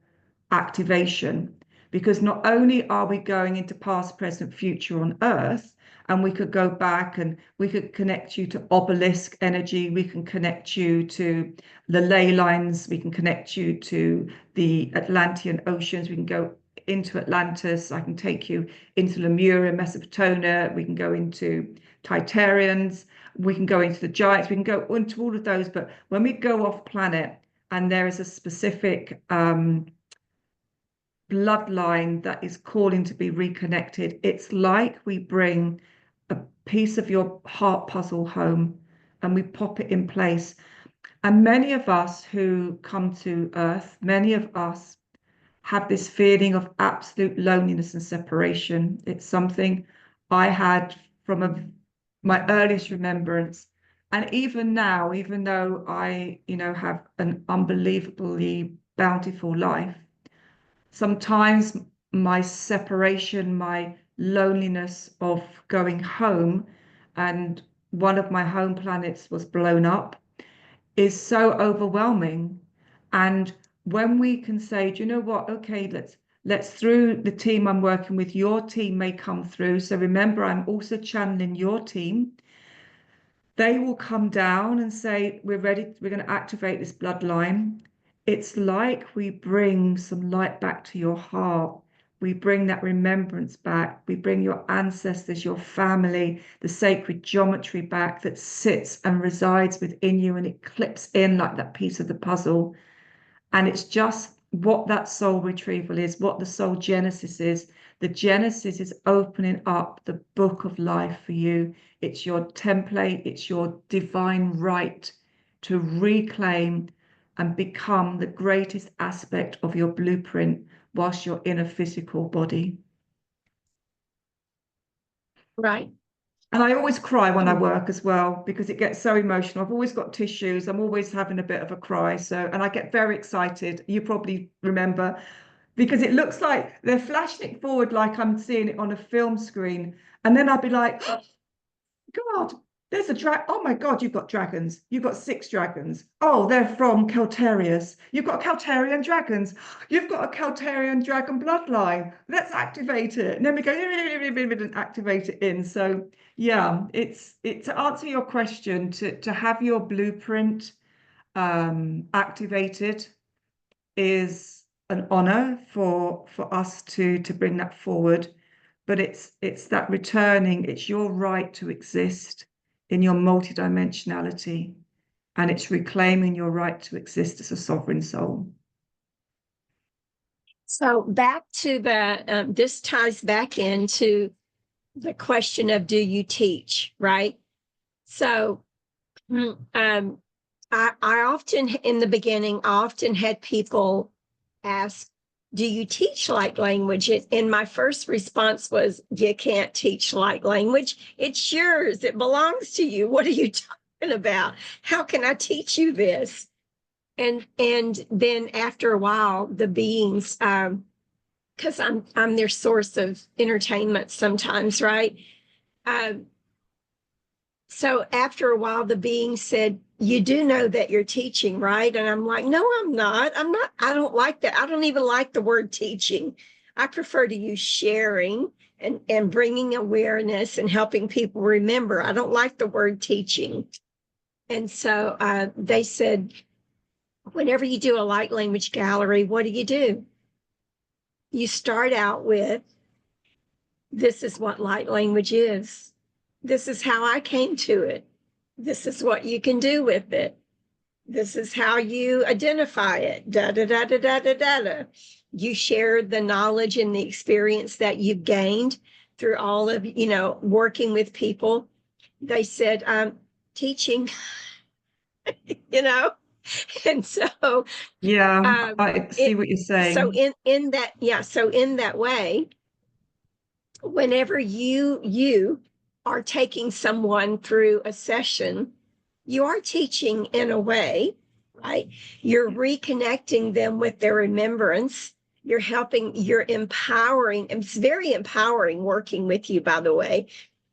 activation, because not only are we going into past, present, future on Earth, and we could go back and we could connect you to obelisk energy, we can connect you to the ley lines, we can connect you to the Atlantean oceans, we can go into Atlantis, I can take you into Lemuria, Mesopotamia, we can go into Titarians, we can go into the giants, we can go into all of those. But when we go off planet and there is a specific bloodline that is calling to be reconnected, it's like we bring a piece of your heart puzzle home and we pop it in place. And many of us who come to Earth, many of us have this feeling of absolute loneliness and separation. It's something I had from my earliest remembrance. And even now, even though I, have an unbelievably bountiful life, sometimes my separation, my loneliness of going home, and one of my home planets was blown up, is so overwhelming. And when we can say, do you know what? Okay, let's through the team I'm working with, your team may come through. So remember, I'm also channeling your team. They will come down and say, we're ready, we're going to activate this bloodline. It's like we bring some light back to your heart. We bring that remembrance back. We bring your ancestors, your family, the sacred geometry back that sits and resides within you, and it clips in like that piece of the puzzle. And it's just what that soul retrieval is, what the soul genesis is. The genesis is opening up the book of life for you. It's your template, it's your divine right to reclaim and become the greatest aspect of your blueprint whilst you're in a physical body. Right. And I always cry when I work as well because it gets so emotional. I've always got tissues. I'm always having a bit of a cry. So, and I get very excited. You probably remember because it looks like they're flashing it forward like I'm seeing it on a film screen. And then I'll be like, God, there's a drag. Oh my God, you've got dragons. You've got 6 dragons. Oh, they're from Calterius. You've got Calterian dragons. You've got a Calterian dragon bloodline. Let's activate it. And then we go and activate it in. So yeah, it's to answer your question, to have your blueprint activated is an honor for us to bring that forward. But it's that returning, it's your right to exist in your multidimensionality, and it's reclaiming your right to exist as a sovereign soul. So back to the, this ties back into the question of, do you teach, right? So I often, in the beginning, I often had people ask, do you teach light language? And my first response was, you can't teach light language. It's yours. It belongs to you. What are you talking about? How can I teach you this? And then after a while, the beings, because I'm their source of entertainment sometimes, right? So after a while, the being said, you do know that you're teaching, right? And I'm like, no, I'm not. I'm not. I don't like that. I don't even like the word teaching. I prefer to use sharing and bringing awareness and helping people remember. I don't like the word teaching. And so they said, whenever you do a light language gallery, what do? You start out with, this is what light language is. This is how I came to it. This is what you can do with it. This is how you identify it. Da da da da da da da da. You share the knowledge and the experience that you've gained through all of, working with people. They said, teaching, you know, and so Yeah, I see what you're so saying. in that, yeah, so in that way, whenever you are taking someone through a session, you are teaching in a way, right? You're reconnecting them with their remembrance. You're helping, you're empowering. It's very empowering working with you, by the way.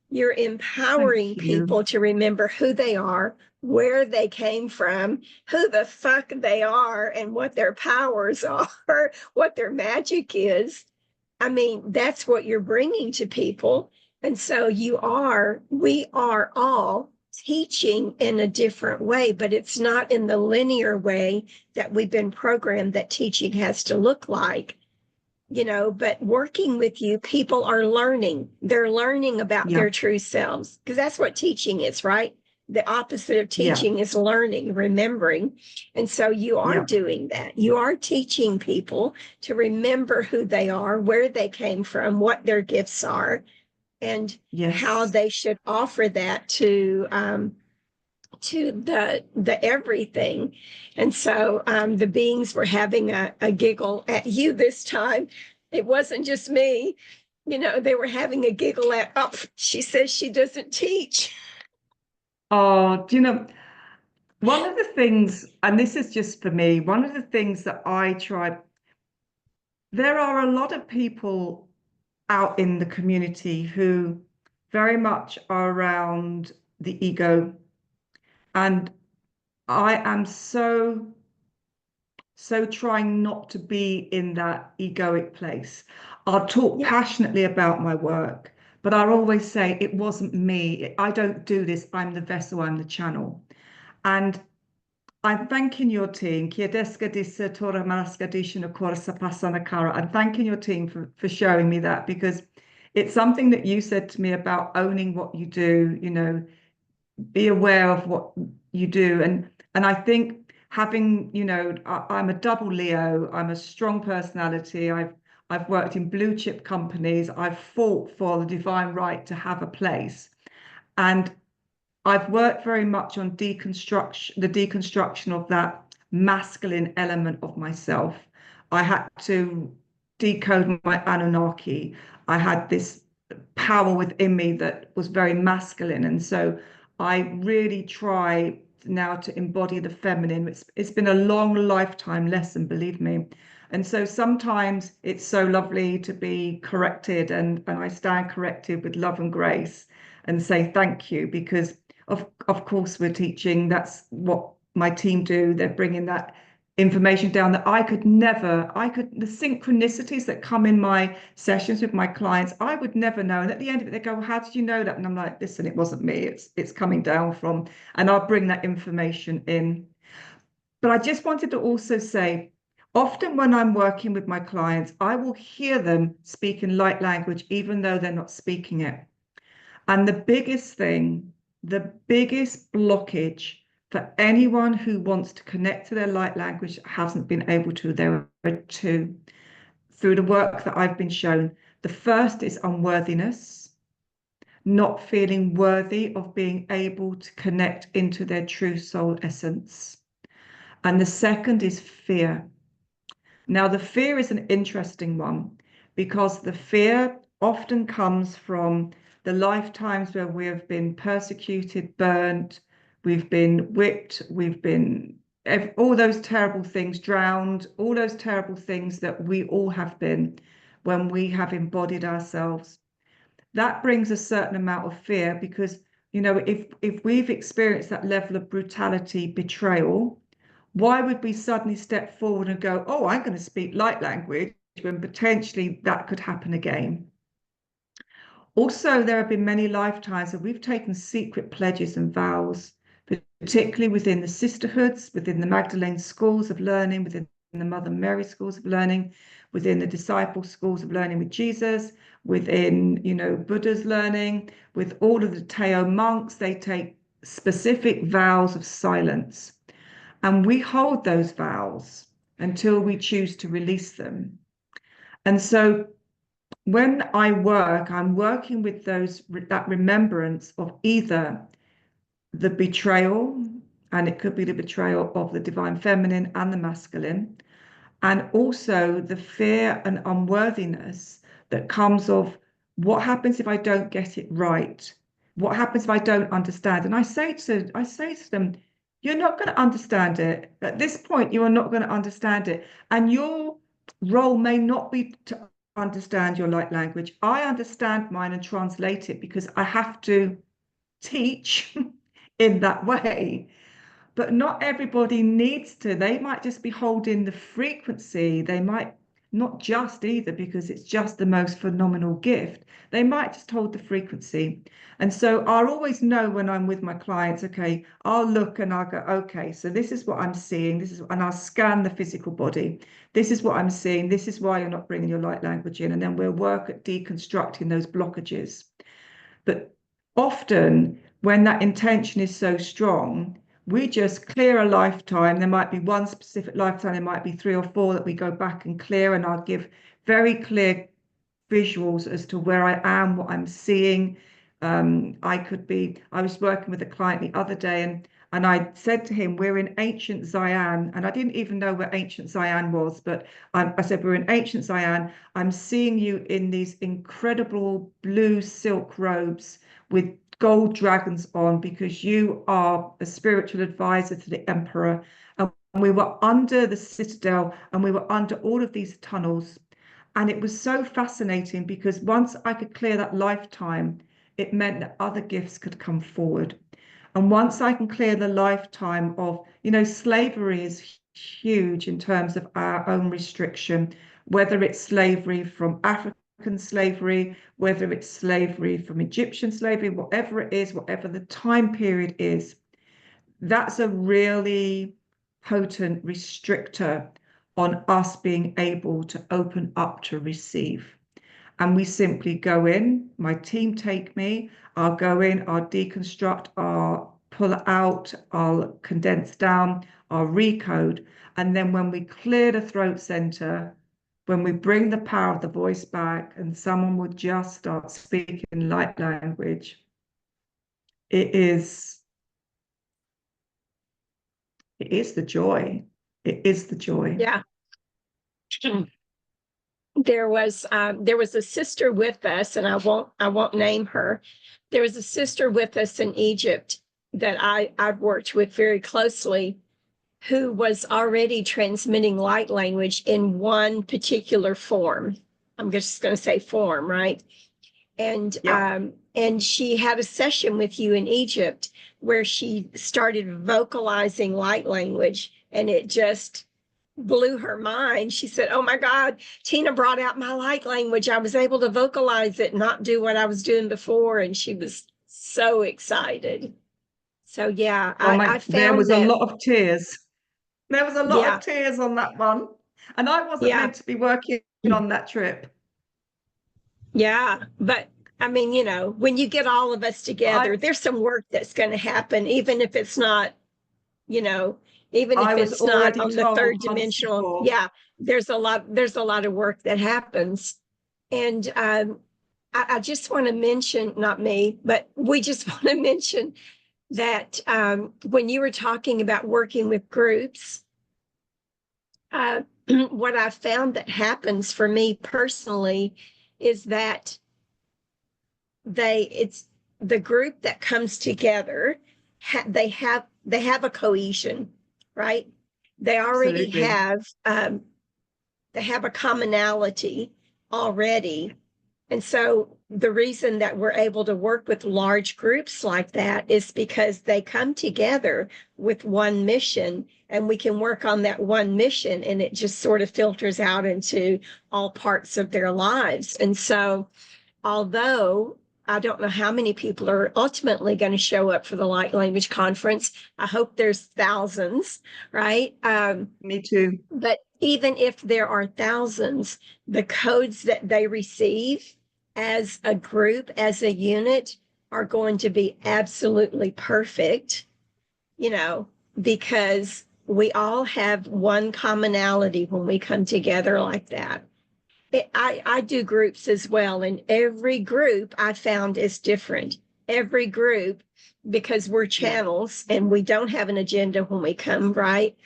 You're empowering Thank you. people to remember who they are, where they came from, who the fuck they are, and what their powers are, what their magic is. I mean, that's what you're bringing to people. And so we are all teaching in a different way, but it's not in the linear way that we've been programmed that teaching has to look like, but working with you, people are learning. They're learning about Yeah, their true selves, because that's what teaching is, right? The opposite of yeah, teaching is learning, remembering. And so you are yeah, doing that. You are teaching people to remember who they are, where they came from, what their gifts are, and how yes. they should offer that to the everything. And so the beings were having a giggle at you this time. It wasn't just me. They were having a giggle at, oh, she says she doesn't teach. Oh, do you know, one of the things, and this is just for me, one of the things that I try, there are a lot of people out in the community who very much are around the ego. And I am so So trying not to be in that egoic place. I'll talk passionately about my work, but I'll always say it wasn't me. I don't do this. I'm the vessel, I'm the channel. And I'm thanking your team. I'm thanking your team for showing me that, because it's something that you said to me about owning what you do, be aware of what you do. And I think having, I'm a double Leo, I'm a strong personality. I've worked in blue chip companies. I've fought for the divine right to have a place. And I've worked very much on the deconstruction of that masculine element of myself. I had to decode my Anunnaki. I had this power within me that was very masculine. And so I really try now to embody the feminine. It's been a long lifetime lesson, believe me. And so sometimes it's so lovely to be corrected, and I stand corrected with love and grace and say thank you, because of course we're teaching. That's what my team do. They're bringing that information down that the synchronicities that come in my sessions with my clients, I would never know. And at the end of it, they go, how did you know that? And I'm like, listen, it wasn't me. It's coming down from, and I'll bring that information in. But I just wanted to also say, often when I'm working with my clients, I will hear them speak in light language, even though they're not speaking it. And the biggest blockage for anyone who wants to connect to their light language hasn't been able to, there are two through the work that I've been shown. The first is unworthiness, not feeling worthy of being able to connect into their true soul essence. And the second is fear. Now, the fear is an interesting one, because the fear often comes from the lifetimes where we have been persecuted, burnt, we've been whipped, we've been all those terrible things, drowned, all those terrible things that we all have been when we have embodied ourselves. That brings a certain amount of fear, because, if we've experienced that level of brutality, betrayal, why would we suddenly step forward and go, oh, I'm going to speak light language, when potentially that could happen again? Also, there have been many lifetimes where we've taken secret pledges and vows, particularly within the sisterhoods, within the Magdalene schools of learning, within the Mother Mary schools of learning, within the disciple schools of learning with Jesus, within, Buddha's learning, with all of the Tao monks. They take specific vows of silence. And we hold those vows until we choose to release them. And so when I'm working with that remembrance of either the betrayal, and it could be the betrayal of the divine feminine and the masculine, and also the fear and unworthiness that comes of what happens if I don't get it right? What happens if I don't understand? And I say to them, you're not going to understand it. At this point, you are not going to understand it. And your role may not be to understand your light language. I understand mine and translate it, because I have to teach in that way. But not everybody needs to. They might just be holding the frequency. They might not just either, because it's just the most phenomenal gift. They might just hold the frequency. And so I'll always know when I'm with my clients, okay, I'll look and I'll go, okay, so this is what I'm seeing. And I'll scan the physical body. This is what I'm seeing. This is why you're not bringing your light language in. And then we'll work at deconstructing those blockages. But often when that intention is so strong, we just clear a lifetime. There might be one specific lifetime, there might be 3 or 4 that we go back and clear, and I'll give very clear visuals as to where I am, what I'm seeing. I was working with a client the other day, and I said to him, we're in ancient Zion. And I didn't even know where ancient Zion was, but I said, we're in ancient Zion. I'm seeing you in these incredible blue silk robes with gold dragons on, because you are a spiritual advisor to the emperor. And we were under the citadel, and we were under all of these tunnels. And it was so fascinating, because once I could clear that lifetime, it meant that other gifts could come forward. And once I can clear the lifetime of, slavery is huge in terms of our own restriction, whether it's slavery from African slavery, whether it's slavery from Egyptian slavery, whatever it is, whatever the time period is. That's a really potent restrictor on us being able to open up to receive. And we simply go in, my team take me, I'll go in, I'll deconstruct, I'll pull it out, I'll condense down, I'll recode. And then when we clear the throat center, when we bring the power of the voice back and someone will just start speaking light language, it is the joy. It is the joy. Yeah. There was a sister with us, and I won't name her. There was a sister with us in Egypt that I've worked with very closely, who was already transmitting light language in one particular form. I'm just going to say form, right? And and she had a session with you in Egypt where she started vocalizing light language, and it just blew her mind. She said, "Oh my God, Tina brought out my light language. I was able to vocalize it, not do what I was doing before." And she was so excited. So yeah, I there found was a that. lot of tears. There was a lot Yeah, of tears on that one. And I wasn't yeah, meant to be working on that trip. yeah. But I mean, when you get all of us together, I there's some work that's going to happen, even if it's not, you know, even I if was it's not already on the told third months dimensional. before. Yeah, there's a lot of work that happens. And I just want to mention, not me, but we just want to mention that when you were talking about working with groups, uh, what I found that happens for me personally is that it's the group that comes together, they have a cohesion, right? They already Absolutely. have they have a commonality already. And so the reason that we're able to work with large groups like that is because they come together with one mission, and we can work on that one mission, and it just sort of filters out into all parts of their lives. And so, although I don't know how many people are ultimately going to show up for the Light Language Conference, I hope there's thousands, right? Me too. But even if there are thousands, the codes that they receive as a group, as a unit, are going to be absolutely perfect, because we all have one commonality when we come together like that. I do groups as well, and every group I found is different. Every group, because we're channels and we don't have an agenda when we come, right?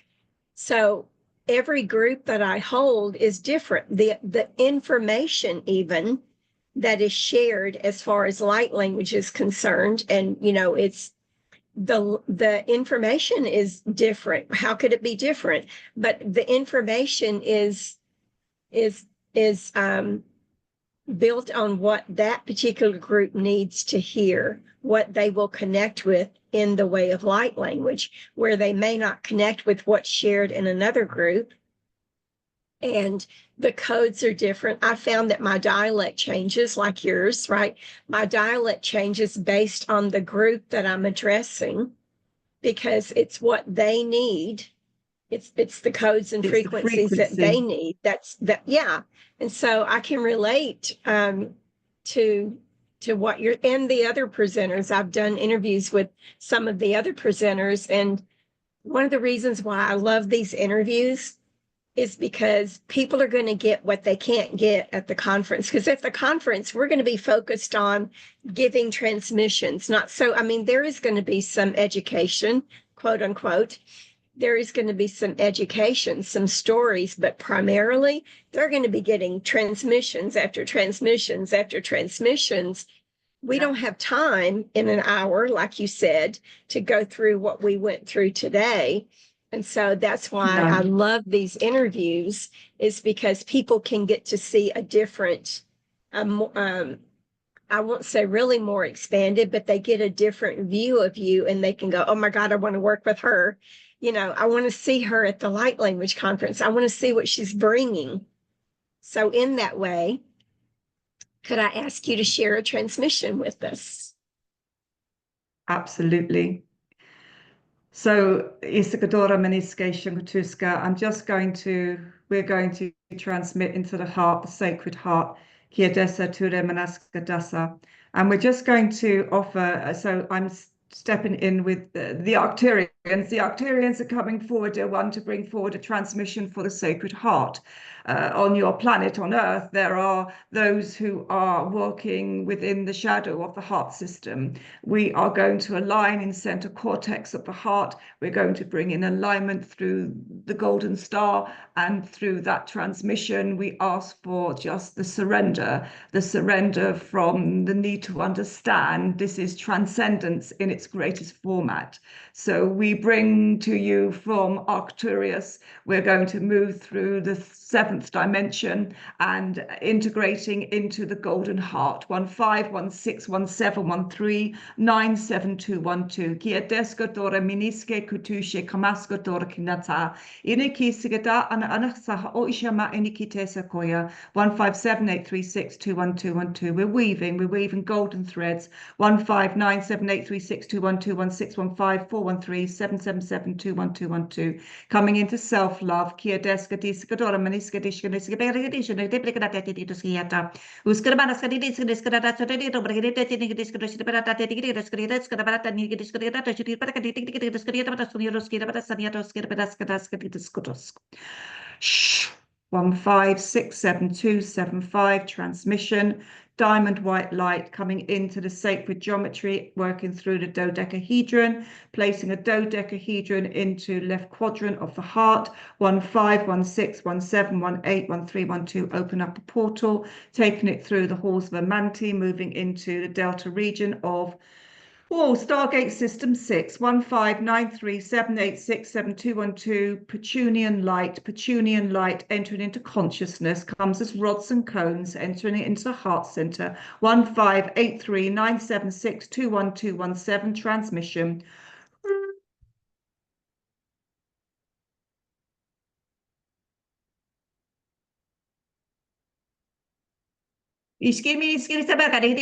So every group that I hold is different. The information even that is shared as far as light language is concerned, and it's the information is different. How could it be different? But the information is is built on what that particular group needs to hear, what they will connect with in the way of light language, where they may not connect with what's shared in another group. And the codes are different. I found that my dialect changes, like yours, right? My dialect changes based on the group that I'm addressing, because it's what they need. It's the codes and It's the frequencies that they frequency. need. Yeah. And so I can relate to what you're, and the other presenters. I've done interviews with some of the other presenters, and one of the reasons why I love these interviews is because people are going to get what they can't get at the conference. Because at the conference, we're going to be focused on giving transmissions, not so. I mean, there is going to be some education, quote unquote. There is going to be some education, some stories, but primarily they're going to be getting transmissions after transmissions after transmissions. We Yeah. don't have time in an hour, like you said, to go through what we went through today. And so that's why I No. love these interviews, is because people can get to see a different, I won't say really more expanded, but they get a different view of you, and they can go, "Oh my God, I want to work with her." I want to see her at the light language conference. I want to see what she's bringing. So in that way, could I ask you to share a transmission with us? Absolutely. So, Isagadora Meniske Shungutuska, we're going to transmit into the heart, the sacred heart, Kiadesa Ture Manaska Dasa. And we're just going to offer, so I'm stepping in with the Arcturians. The Arcturians are coming forward, dear one, to bring forward a transmission for the sacred heart. On your planet, on Earth, there are those who are working within the shadow of the heart system. We are going to align in center cortex of the heart. We're going to bring in alignment through the golden star, and through that transmission, we ask for just the surrender from the need to understand. This is transcendence in its greatest format. So we bring to you from Arcturus, we're going to move through the seventh dimension and integrating into the golden heart. 151617139712. Kia deska dora miniske kutushe kamaska dora kinata. Iniki sigata ana anaksa o ishama iniki sequoia. 1578362121. We're weaving golden threads. 159783612116154137772121. Coming into self-love. Kia deska diskadora maniska dishka diskadishka Shh. 156775 transmission, diamond white light coming into the sacred geometry, working through the dodecahedron, placing a dodecahedron into left quadrant of the heart. 151617181312. Open up a portal, taking it through the halls of Amanti, moving into the delta region of Stargate System 6, 1593786721. Petunian light entering into consciousness, comes as rods and cones, entering it into the heart center. 158397621217. Transmission. Iskimi sabakari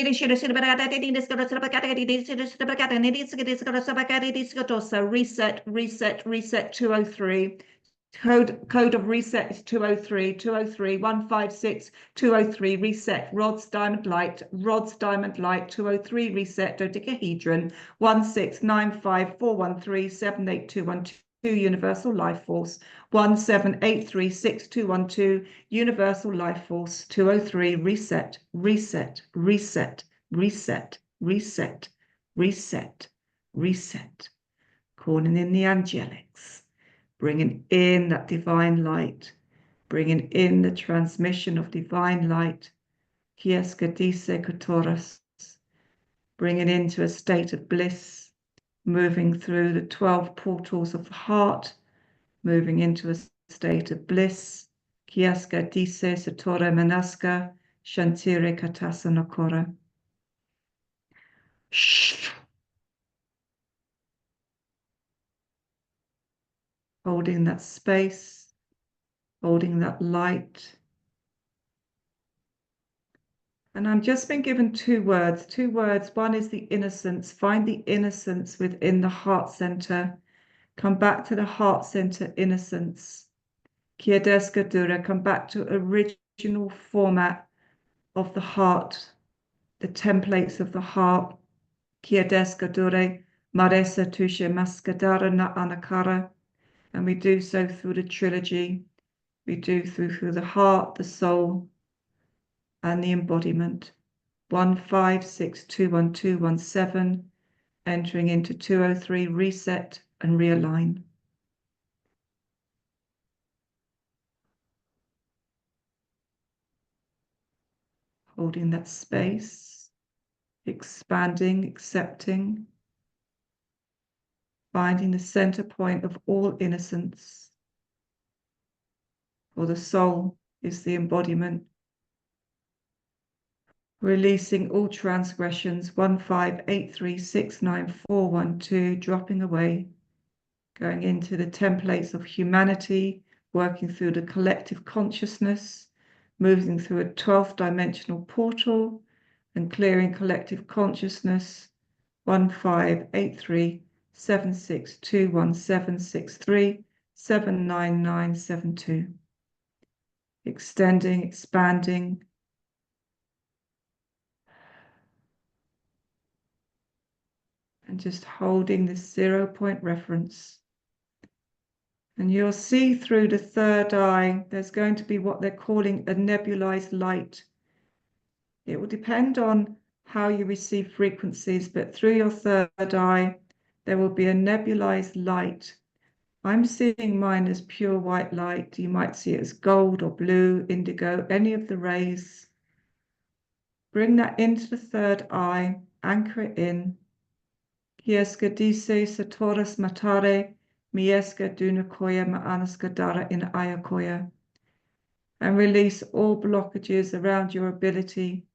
reset 203. Code of reset is 203 156 203. Reset rods diamond light 203. Reset dodecahedron 16954137821. Universal life force 17836212. Universal life force 203. Reset. Calling in the angelics, bringing in that divine light, bringing in the transmission of divine light. Kieska dise kotoras, bringing into a state of bliss, moving through the 12 portals of the heart, moving into a state of bliss. Kiaska dise satora manaska, shantire katasa nokora. Shh. Holding that space, holding that light. And I've just been given two words. One is the innocence. Find the innocence within the heart center. Come back to the heart center innocence. Kiedeska Dura, come back to original format of the heart, the templates of the heart. Kiedeska Dure, Maresa Tushe Maskadara na Anakara. And we do so through the trilogy. We do through the heart, the soul, and the embodiment. 15621217, entering into 203. Reset and realign. Holding that space, expanding, accepting, finding the center point of all innocence. For the soul is the embodiment. Releasing all transgressions. 1583694112, dropping away, going into the templates of humanity, working through the collective consciousness, moving through a 12th dimensional portal and clearing collective consciousness 158376217763799972. Extending, expanding, and just holding this 0-point reference. And you'll see through the third eye, there's going to be what they're calling a nebulized light. It will depend on how you receive frequencies, but through your third eye, there will be a nebulized light. I'm seeing mine as pure white light. You might see it as gold or blue, indigo, any of the rays. Bring that into the third eye, anchor it in. Kieska dice satoras matare, mieska dunakoya maanaska dara in ayakoya. And release all blockages around your ability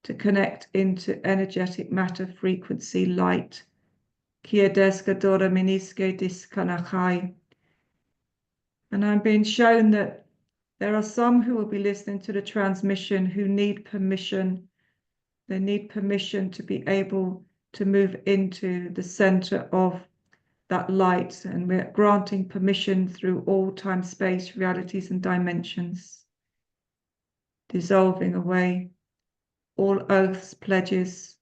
to connect into energetic matter frequency light. Kia deska dora miniske diskanachai. And I'm being shown that there are some who will be listening to the transmission who need permission. They need permission to be able to move into the center of that light. And we're granting permission through all time, space, realities, and dimensions. Dissolving away all oaths, pledges,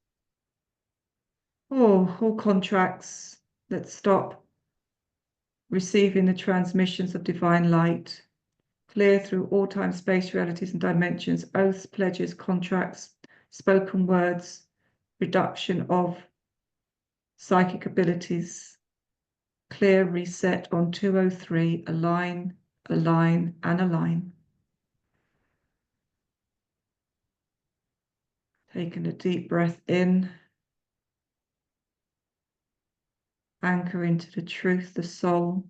all contracts that stop receiving the transmissions of divine light. Clear through all time, space, realities, and dimensions, oaths, pledges, contracts, spoken words, reduction of psychic abilities. Clear, reset on 203, align, align, and align. Taking a deep breath in. Anchor into the truth, the soul.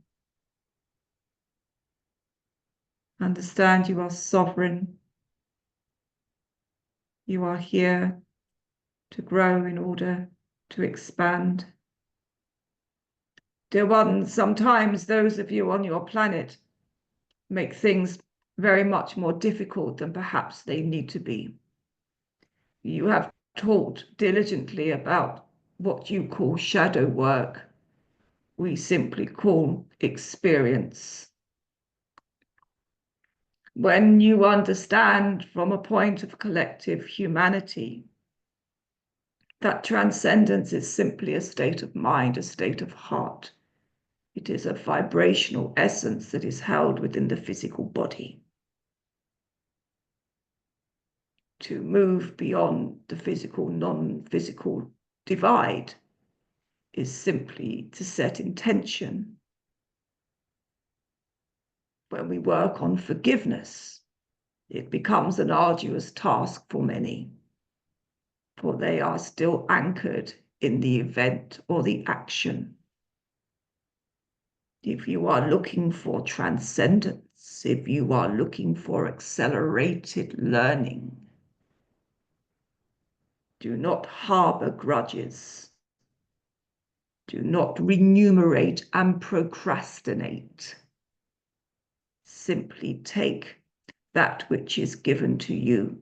Understand you are sovereign. You are here to grow in order to expand. Dear ones, sometimes those of you on your planet make things very much more difficult than perhaps they need to be. You have taught diligently about what you call shadow work. We simply call experience. When you understand from a point of collective humanity that transcendence is simply a state of mind, a state of heart. It is a vibrational essence that is held within the physical body. To move beyond the physical, non-physical divide is simply to set intention. When we work on forgiveness, it becomes an arduous task for many, for they are still anchored in the event or the action. If you are looking for transcendence, if you are looking for accelerated learning, do not harbor grudges. Do not remunerate and procrastinate. Simply take that which is given to you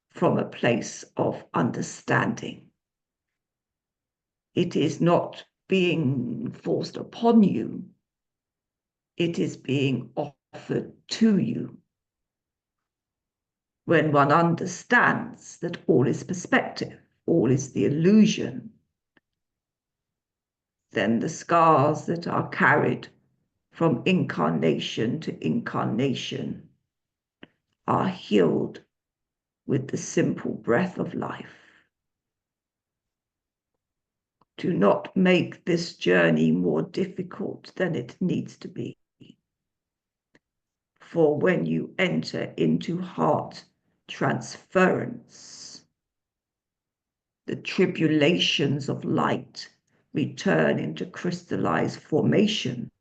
from a place of understanding. It is not being forced upon you. It is being offered to you. When one understands that all is perspective, all is the illusion, then the scars that are carried from incarnation to incarnation are healed with the simple breath of life. Do not make this journey more difficult than it needs to be. For when you enter into heart transference, the tribulations of light return into crystallized formations.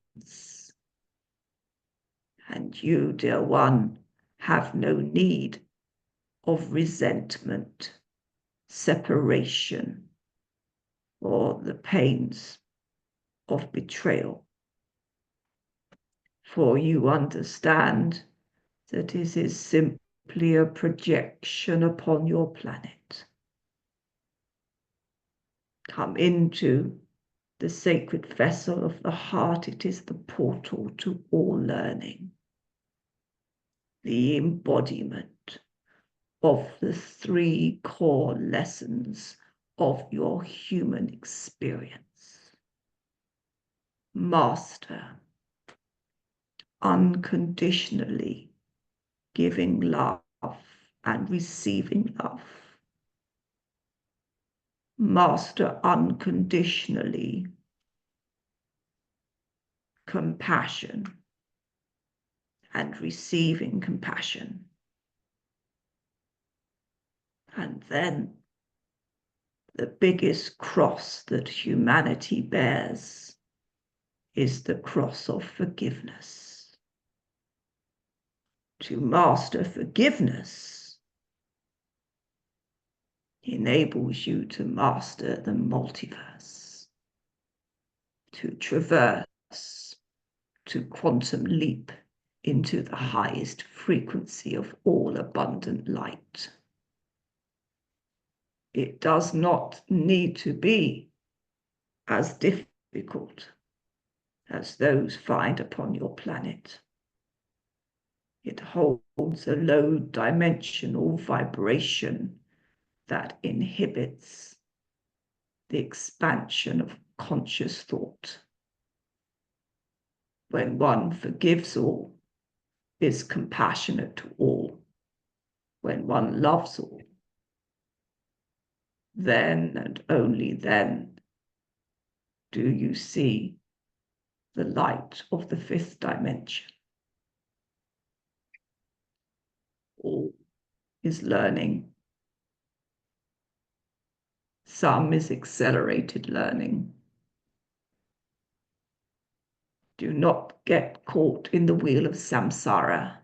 And you, dear one, have no need of resentment, separation, or the pains of betrayal. For you understand that it is simply a projection upon your planet. Come into the sacred vessel of the heart. It is the portal to all learning, the embodiment of the 3 core lessons of your human experience. Master unconditionally giving love and receiving love. Master unconditionally compassion and receiving compassion. And then the biggest cross that humanity bears is the cross of forgiveness. To master forgiveness enables you to master the multiverse, to traverse, to quantum leap into the highest frequency of all abundant light. It does not need to be as difficult as those find upon your planet. It holds a low dimensional vibration that inhibits the expansion of conscious thought. When one forgives all, is compassionate to all, when one loves all, then and only then do you see the light of the 5th dimension. All is learning. Some is accelerated learning. Do not get caught in the wheel of samsara.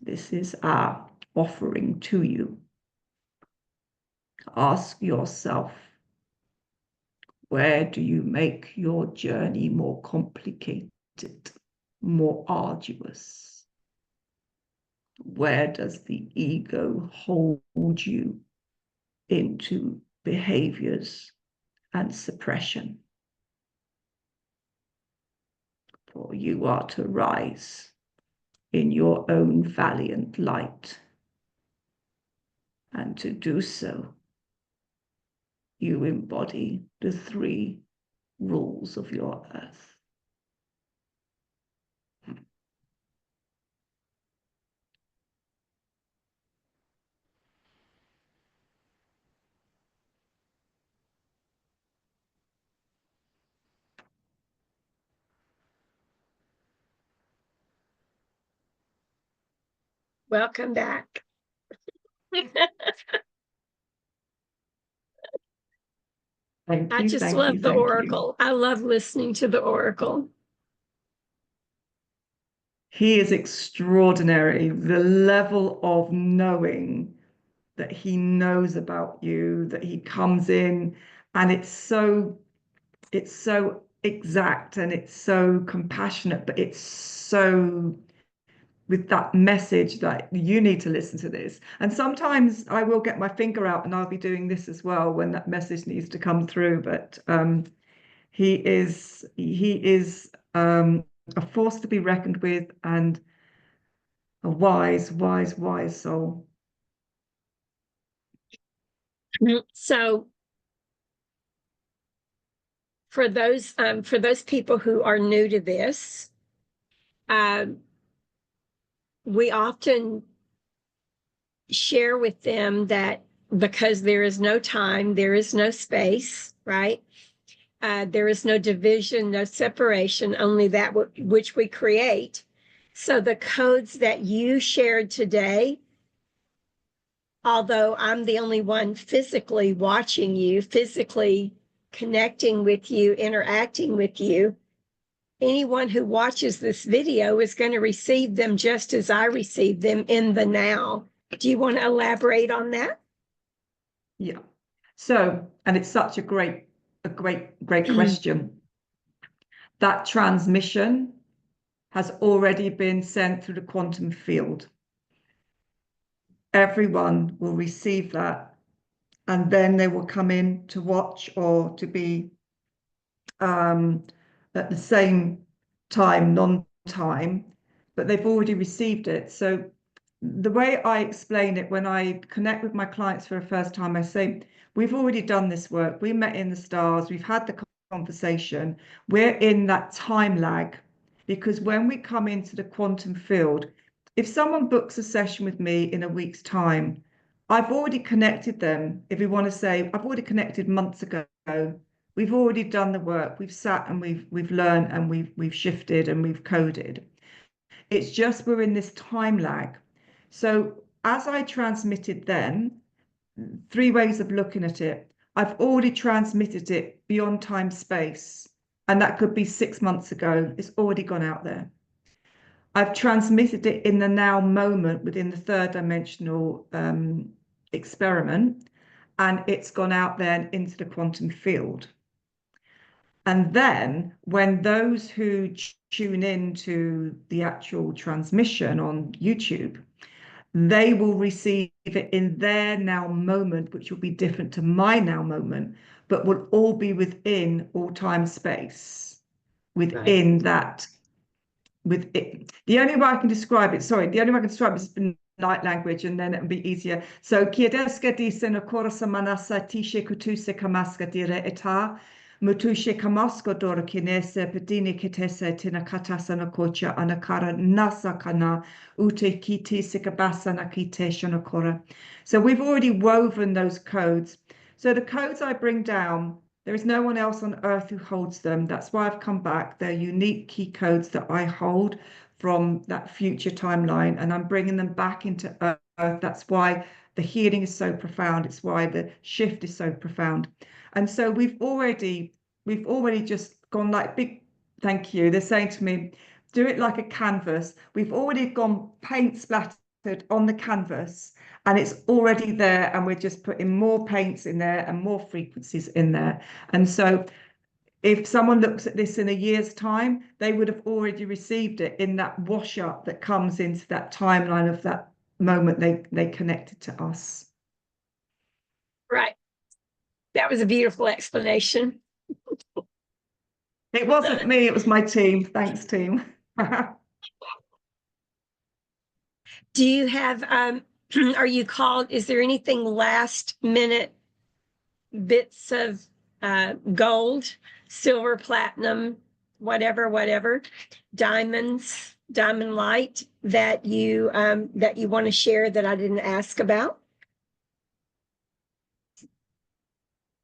This is our offering to you. Ask yourself, where do you make your journey more complicated, more arduous? Where does the ego hold you into behaviors and suppression? For you are to rise in your own valiant light. And to do so, you embody the 3 rules of your earth. Welcome back. Thank you. I just love the oracle. I love listening to the oracle. He is extraordinary. The level of knowing that he knows about you, that he comes in, and it's so exact and it's so compassionate, but it's so with that message that you need to listen to this. And sometimes I will get my finger out and I'll be doing this as well when that message needs to come through. But he is a force to be reckoned with and a wise soul. So for those people who are new to this, we often share with them that because there is no time, there is no space, right? There is no division, no separation, only that which we create. So the codes that you shared today, although I'm the only one physically watching you, physically connecting with you, interacting with you, anyone who watches this video is going to receive them just as I receive them in the now. Do you want to elaborate on that? Yeah. So, and it's such a great question. that transmission has already been sent through the quantum field. Everyone will receive that, and then they will come in to watch or to be at the same time, non-time, but they've already received it. So the way I explain it when I connect with my clients for the first time, I say, we've already done this work. We met in the stars. We've had the conversation. We're in that time lag, because when we come into the quantum field, if someone books a session with me in a week's time, I've already connected them. If we want to say, I've already connected months ago. We've already done the work. We've sat and we've learned and we've shifted and we've coded. It's just we're in this time lag. So as I transmitted then, three ways of looking at it. I've already transmitted it beyond time space, and that could be 6 months ago. It's already gone out there. I've transmitted it in the now moment within the third dimensional experiment, and it's gone out there into the quantum field. And then when those who tune in to the actual transmission on YouTube, they will receive it in their now moment, which will be different to my now moment, but will all be within all time space, within that, with it. The only way I can describe it, the only way I can describe it is in light language, and then it'll be easier. So, kiedeska dise na korasa manasa tishe kutuse kamaska dire eta. Mutushe kamasko dora kinese pedini kitese tina katasa na kocha anakara nasa kana ute kiti sikabasa na kite shonakora. So we've already woven those codes. So the codes I bring down, there is no one else on earth who holds them. That's why I've come back. They're unique key codes that I hold from that future timeline, and I'm bringing them back into earth. That's why the healing is so profound. It's why the shift is so profound. And so we've already just gone like big thank you. They're saying to me, do it like a canvas. We've already gone paint splattered on the canvas, and it's already there, and we're just putting more paints in there and more frequencies in there. And so if someone looks at this in a year's time, they would have already received it in that wash up that comes into that timeline of that moment they connected to us. Right. That was a beautiful explanation. It wasn't me, it was my team. Thanks, team. Do you have, are you called, is there anything last minute bits of gold, silver, platinum, whatever, diamonds, diamond light that you want to share that I didn't ask about?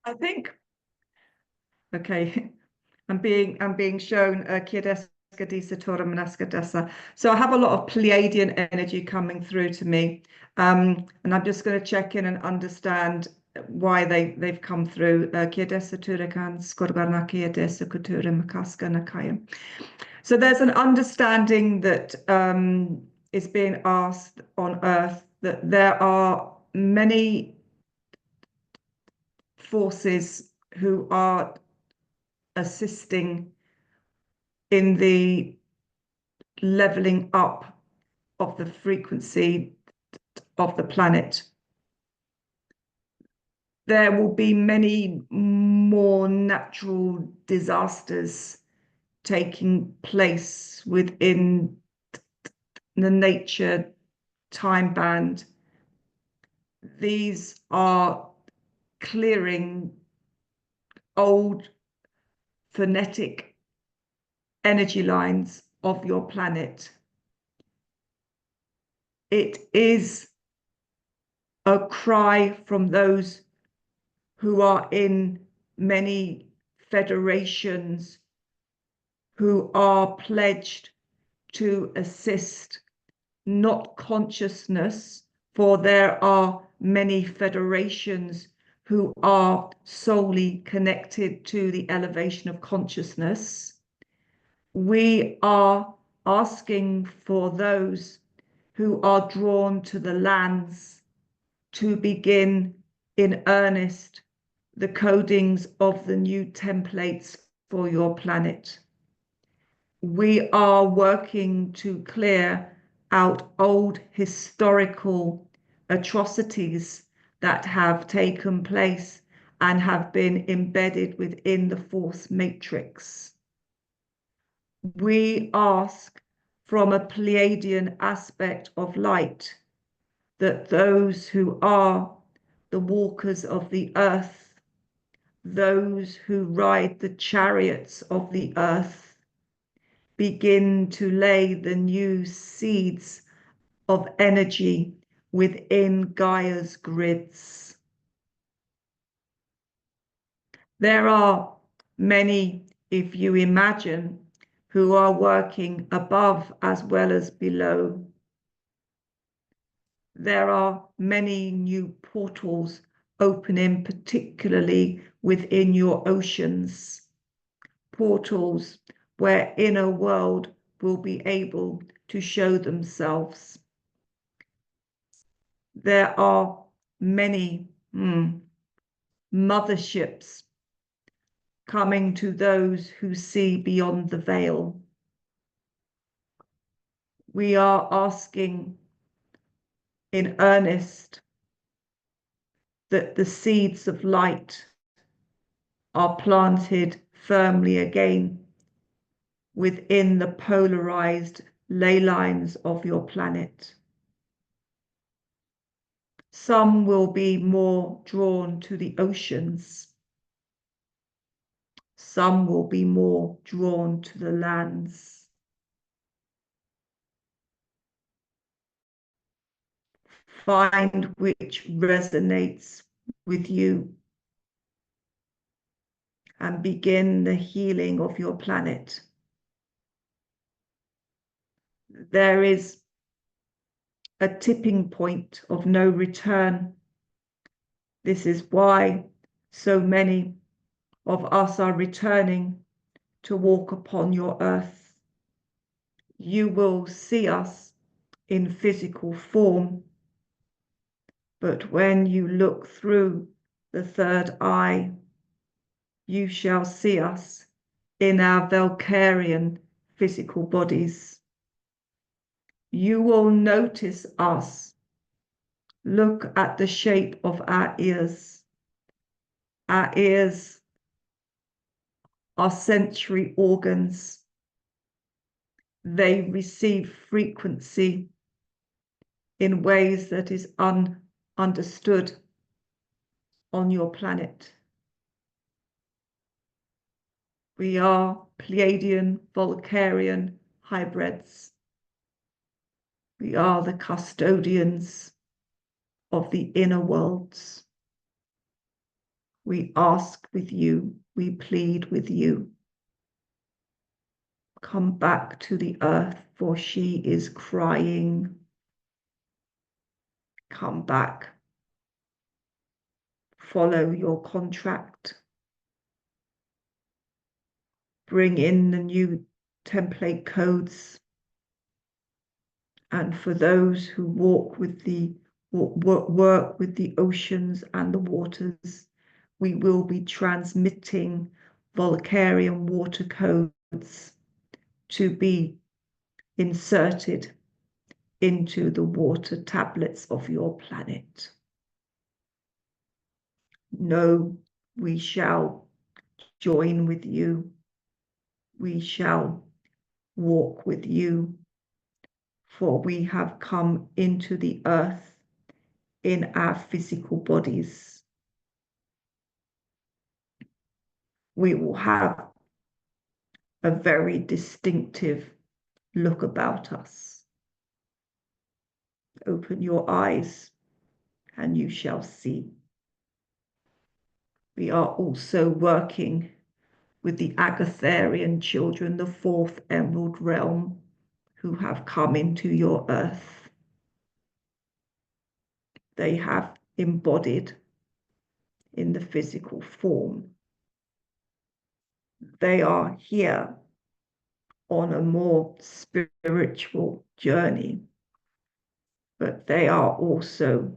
I think, okay, I'm being shown Kiedeska Disa Tora Manaska Dasa. So I have a lot of Pleiadian energy coming through to me. And I'm just going to check in and understand why they've come through. Kiedesa Turekan Skorgarna Kiedesa Kuture Makaska Nakaya. So there's an understanding that is being asked on Earth that there are many forces who are assisting in the leveling up of the frequency of the planet. There will be many more natural disasters taking place within the nature time band. These are clearing old phonetic energy lines of your planet. It is a cry from those who are in many federations who are pledged to assist, not consciousness, for there are many federations who are solely connected to the elevation of consciousness. We are asking for those who are drawn to the lands to begin in earnest the codings of the new templates for your planet. We are working to clear out old historical atrocities that have taken place and have been embedded within the force matrix. We ask from a Pleiadian aspect of light that those who are the walkers of the earth, those who ride the chariots of the earth, begin to lay the new seeds of energy within Gaia's grids. There are many, if you imagine, who are working above as well as below. There are many new portals opening, particularly within your oceans, portals where inner world will be able to show themselves. There are many motherships coming to those who see beyond the veil. We are asking in earnest that the seeds of light are planted firmly again within the polarized ley lines of your planet. Some will be more drawn to the oceans. Some will be more drawn to the lands. Find which resonates with you and begin the healing of your planet. There is a tipping point of no return. This is why so many of us are returning to walk upon your earth. You will see us in physical form, but when you look through the third eye, you shall see us in our Valkyrian physical bodies. You will notice us. Look at the shape of our ears. Our ears are sensory organs. They receive frequency in ways that is understood on your planet. We are Pleiadian, Valkyrian hybrids. We are the custodians of the inner worlds. We ask with you, we plead with you. Come back to the earth, for she is crying. Come back. Follow your contract. Bring in the new template codes. And for those who work with the oceans and the waters, we will be transmitting Valkyrian water codes to be inserted into the water tablets of your planet. No, we shall join with you. We shall walk with you, for we have come into the earth in our physical bodies. We will have a very distinctive look about us. Open your eyes and you shall see. We are also working with the Agatharian children, the fourth emerald realm, who have come into your earth. They have embodied in the physical form. They are here on a more spiritual journey, but they are also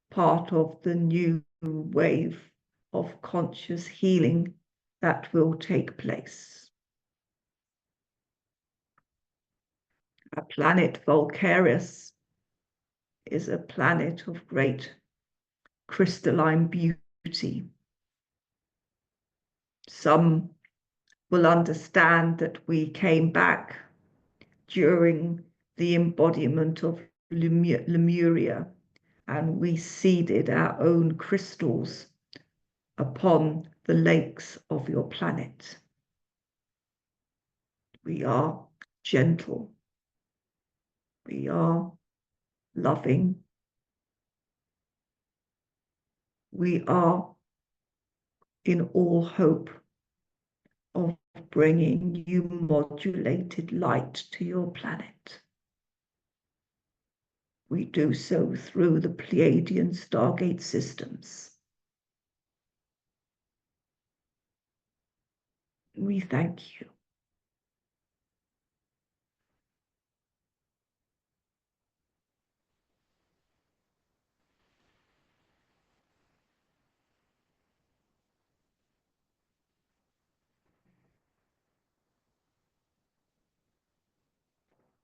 part of the new wave of conscious healing that will take place. Our planet Volcaris is a planet of great crystalline beauty. Some will understand that we came back during the embodiment of Lemuria, and we seeded our own crystals upon the lakes of your planet. We are gentle. We are loving. We are in all hope of bringing you modulated light to your planet. We do so through the Pleiadian Stargate systems. We thank you.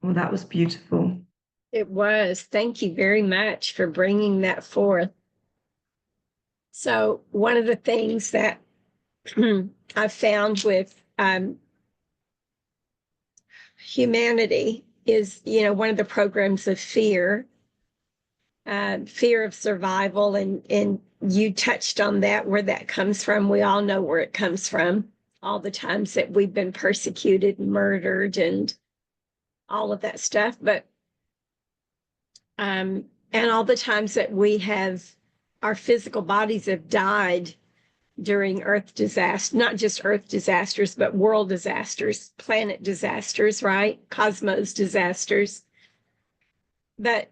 Well, that was beautiful. It was. Thank you very much for bringing that forth. So one of the things that I found with humanity is, one of the programs of fear of survival. And you touched on that, where that comes from. We all know where it comes from. All the times that we've been persecuted, murdered, and all of that stuff. But and all the times that our physical bodies have died during earth disaster, not just earth disasters, but world disasters, planet disasters, right? Cosmos disasters. But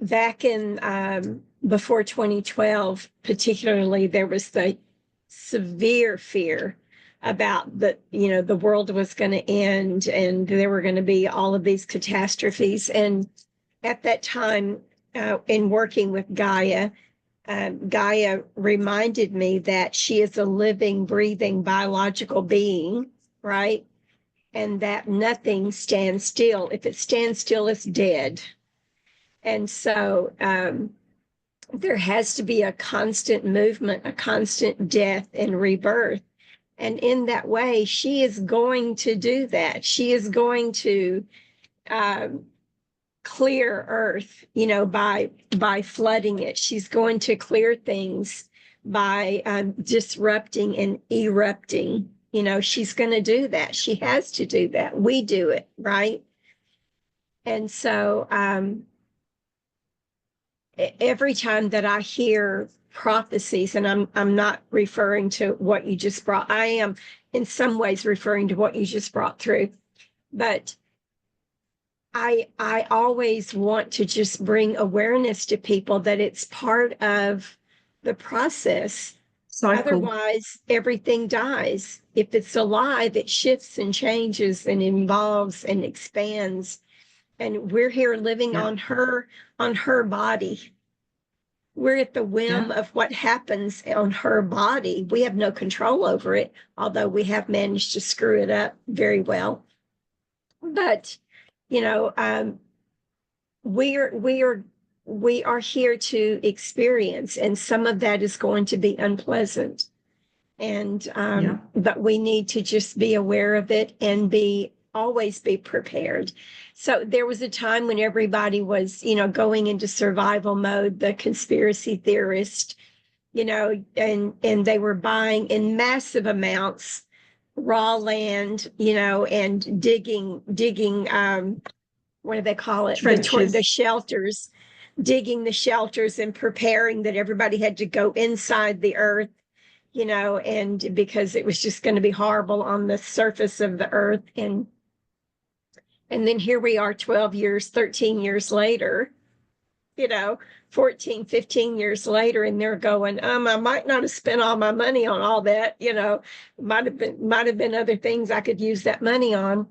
back in before 2012, particularly, there was the severe fear about the world was going to end and there were going to be all of these catastrophes. And at that time, in working with Gaia, Gaia reminded me that she is a living, breathing, biological being, right? And that nothing stands still. If it stands still, it's dead. And so there has to be a constant movement, a constant death and rebirth. And in that way, she is going to do that. She is going to clear Earth, by flooding it. She's going to clear things by disrupting and erupting. She's going to do that. She has to do that. We do it, right? And so every time that I hear prophecies, and I'm not referring to what you just brought, I am in some ways referring to what you just brought through, but I always want to just bring awareness to people that it's part of the process. Cycle. Otherwise, everything dies. If it's alive, it shifts and changes and evolves and expands. And we're here living on her body. We're at the whim of what happens on her body. We have no control over it, although we have managed to screw it up very well. But we are here to experience, and some of that is going to be unpleasant. And but we need to just be aware of it and always be prepared. So there was a time when everybody was, going into survival mode, the conspiracy theorist, and they were buying in massive amounts raw land, and digging, what do they call it? The shelters, digging the shelters and preparing that everybody had to go inside the earth, and because it was just going to be horrible on the surface of the earth. And then here we are 12 years, 13 years later, 14, 15 years later, and they're going, I might not have spent all my money on all that, might have been other things I could use that money on.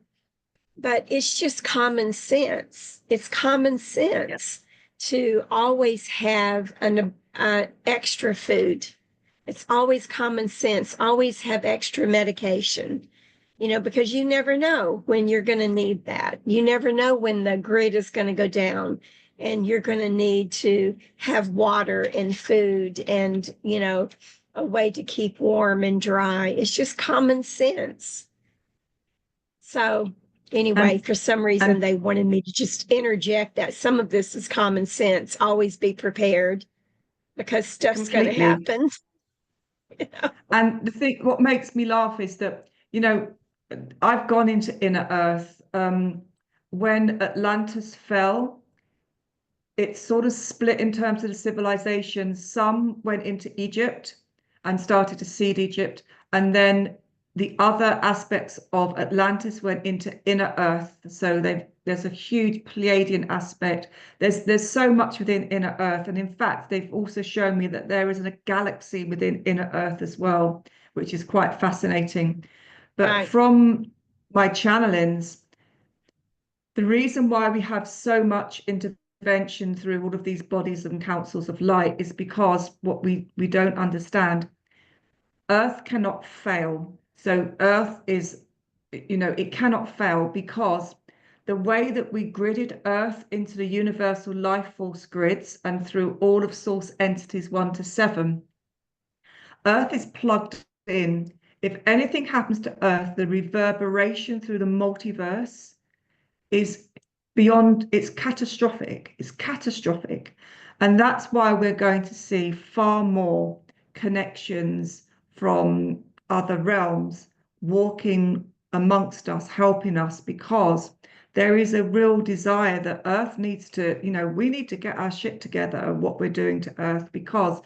But it's just common sense. It's common sense to always have an extra food. It's always common sense. Always have extra medication. because you never know when you're going to need that. You never know when the grid is going to go down and you're going to need to have water and food and, a way to keep warm and dry. It's just common sense. So anyway, And for some reason, and they wanted me to just interject that some of this is common sense. Always be prepared because stuff's going to completely. happen. And the thing, what makes me laugh is that, I've gone into inner Earth. When Atlantis fell, it sort of split in terms of the civilization. Some went into Egypt and started to seed Egypt, and then the other aspects of Atlantis went into inner Earth. So there's a huge Pleiadian aspect. There's so much within inner Earth, and in fact, they've also shown me that there is a galaxy within inner Earth as well, which is quite fascinating. But Right. from my channelings, the reason why we have so much intervention through all of these bodies and councils of light is because what we don't understand, Earth cannot fail. So Earth is, it cannot fail because the way that we gridded Earth into the universal life force grids and through all of source entities 1 to 7, Earth is plugged in. If anything happens to Earth, the reverberation through the multiverse is beyond, it's catastrophic. And that's why we're going to see far more connections from other realms walking amongst us, helping us, because there is a real desire that Earth needs to, we need to get our shit together and what we're doing to Earth, because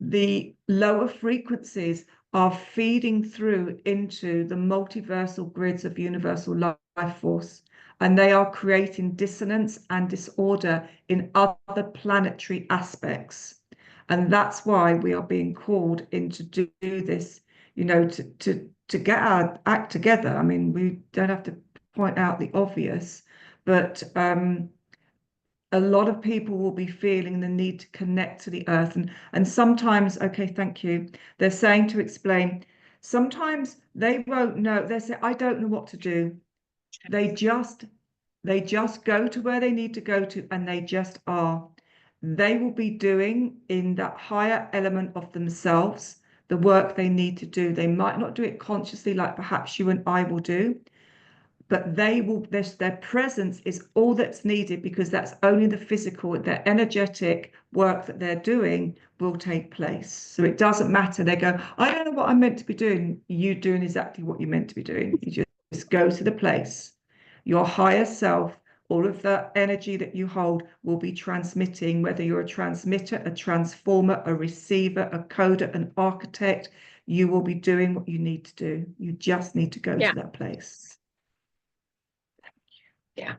the lower frequencies are feeding through into the multiversal grids of universal life force, and they are creating dissonance and disorder in other planetary aspects. And that's why we are being called in to do this, to get our act together. I mean, we don't have to point out the obvious, but a lot of people will be feeling the need to connect to the earth. And sometimes, okay, thank you. They're saying to explain, sometimes they won't know. They say, I don't know what to do. They just go to where they need to go to, and they just are. They will be doing in that higher element of themselves the work they need to do. They might not do it consciously, like perhaps you and I will do, but their presence is all that's needed, because that's only the physical, their energetic work that they're doing will take place. So it doesn't matter. They go, I don't know what I'm meant to be doing. You're doing exactly what you're meant to be doing. You just go to the place. Your higher self, all of the energy that you hold will be transmitting, whether you're a transmitter, a transformer, a receiver, a coder, an architect, you will be doing what you need to do. You just need to go Yeah. to that place. Yeah.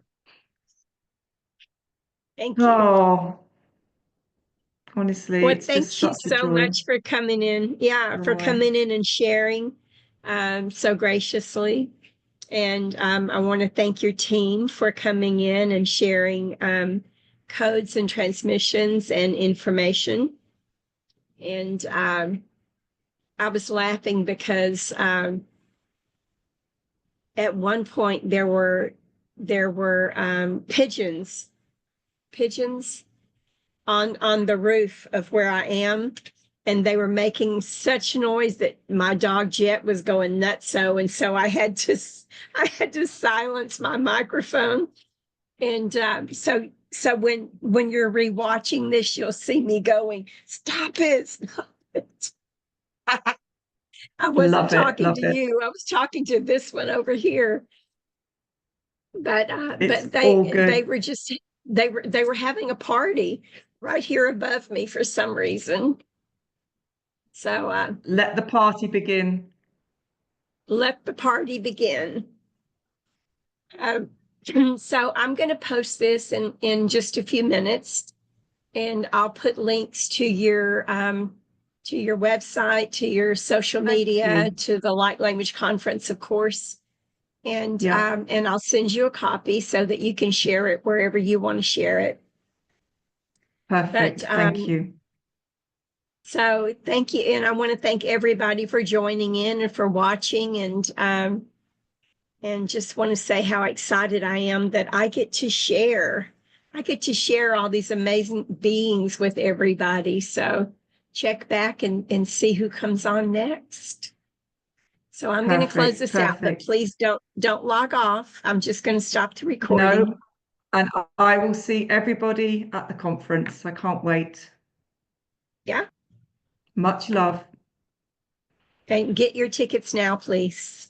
Thank you. Oh, honestly, Well, it's just thank you such a so joy. much for coming in. Yeah, for Joy. coming in and sharing so graciously. And I want to thank your team for coming in and sharing codes and transmissions and information. And I was laughing because at one point there were pigeons on the roof of where I am, and they were making such noise that my dog Jet was going nutso, and so I had to silence my microphone. And so when you're rewatching this, you'll see me going, "Stop it! Stop it!" I wasn't Love it. talking Love to it. you. I was talking to this one over here. But It's but all they good. were just they were having a party right here above me for some reason. So Let the party begin. let the party begin. Um, so I'm going to post this in just a few minutes, and I'll put links to your website, to your social Thank media, you. to the Light Language Conference, of course, Yeah, and I'll send you a copy so that you can share it wherever you want to share it. But perfect. Thank you. so thank you, and I want to thank everybody for joining in and for watching, and and just want to say how excited I am that I get to share. I get to share all these amazing beings with everybody. So check back and see who comes on next. So I'm going to close Perfect, this out, but perfect. please don't log off. I'm just going to stop the recording. No, and I will see everybody at the conference. I can't wait. Yeah. Much love. And get your tickets now, please.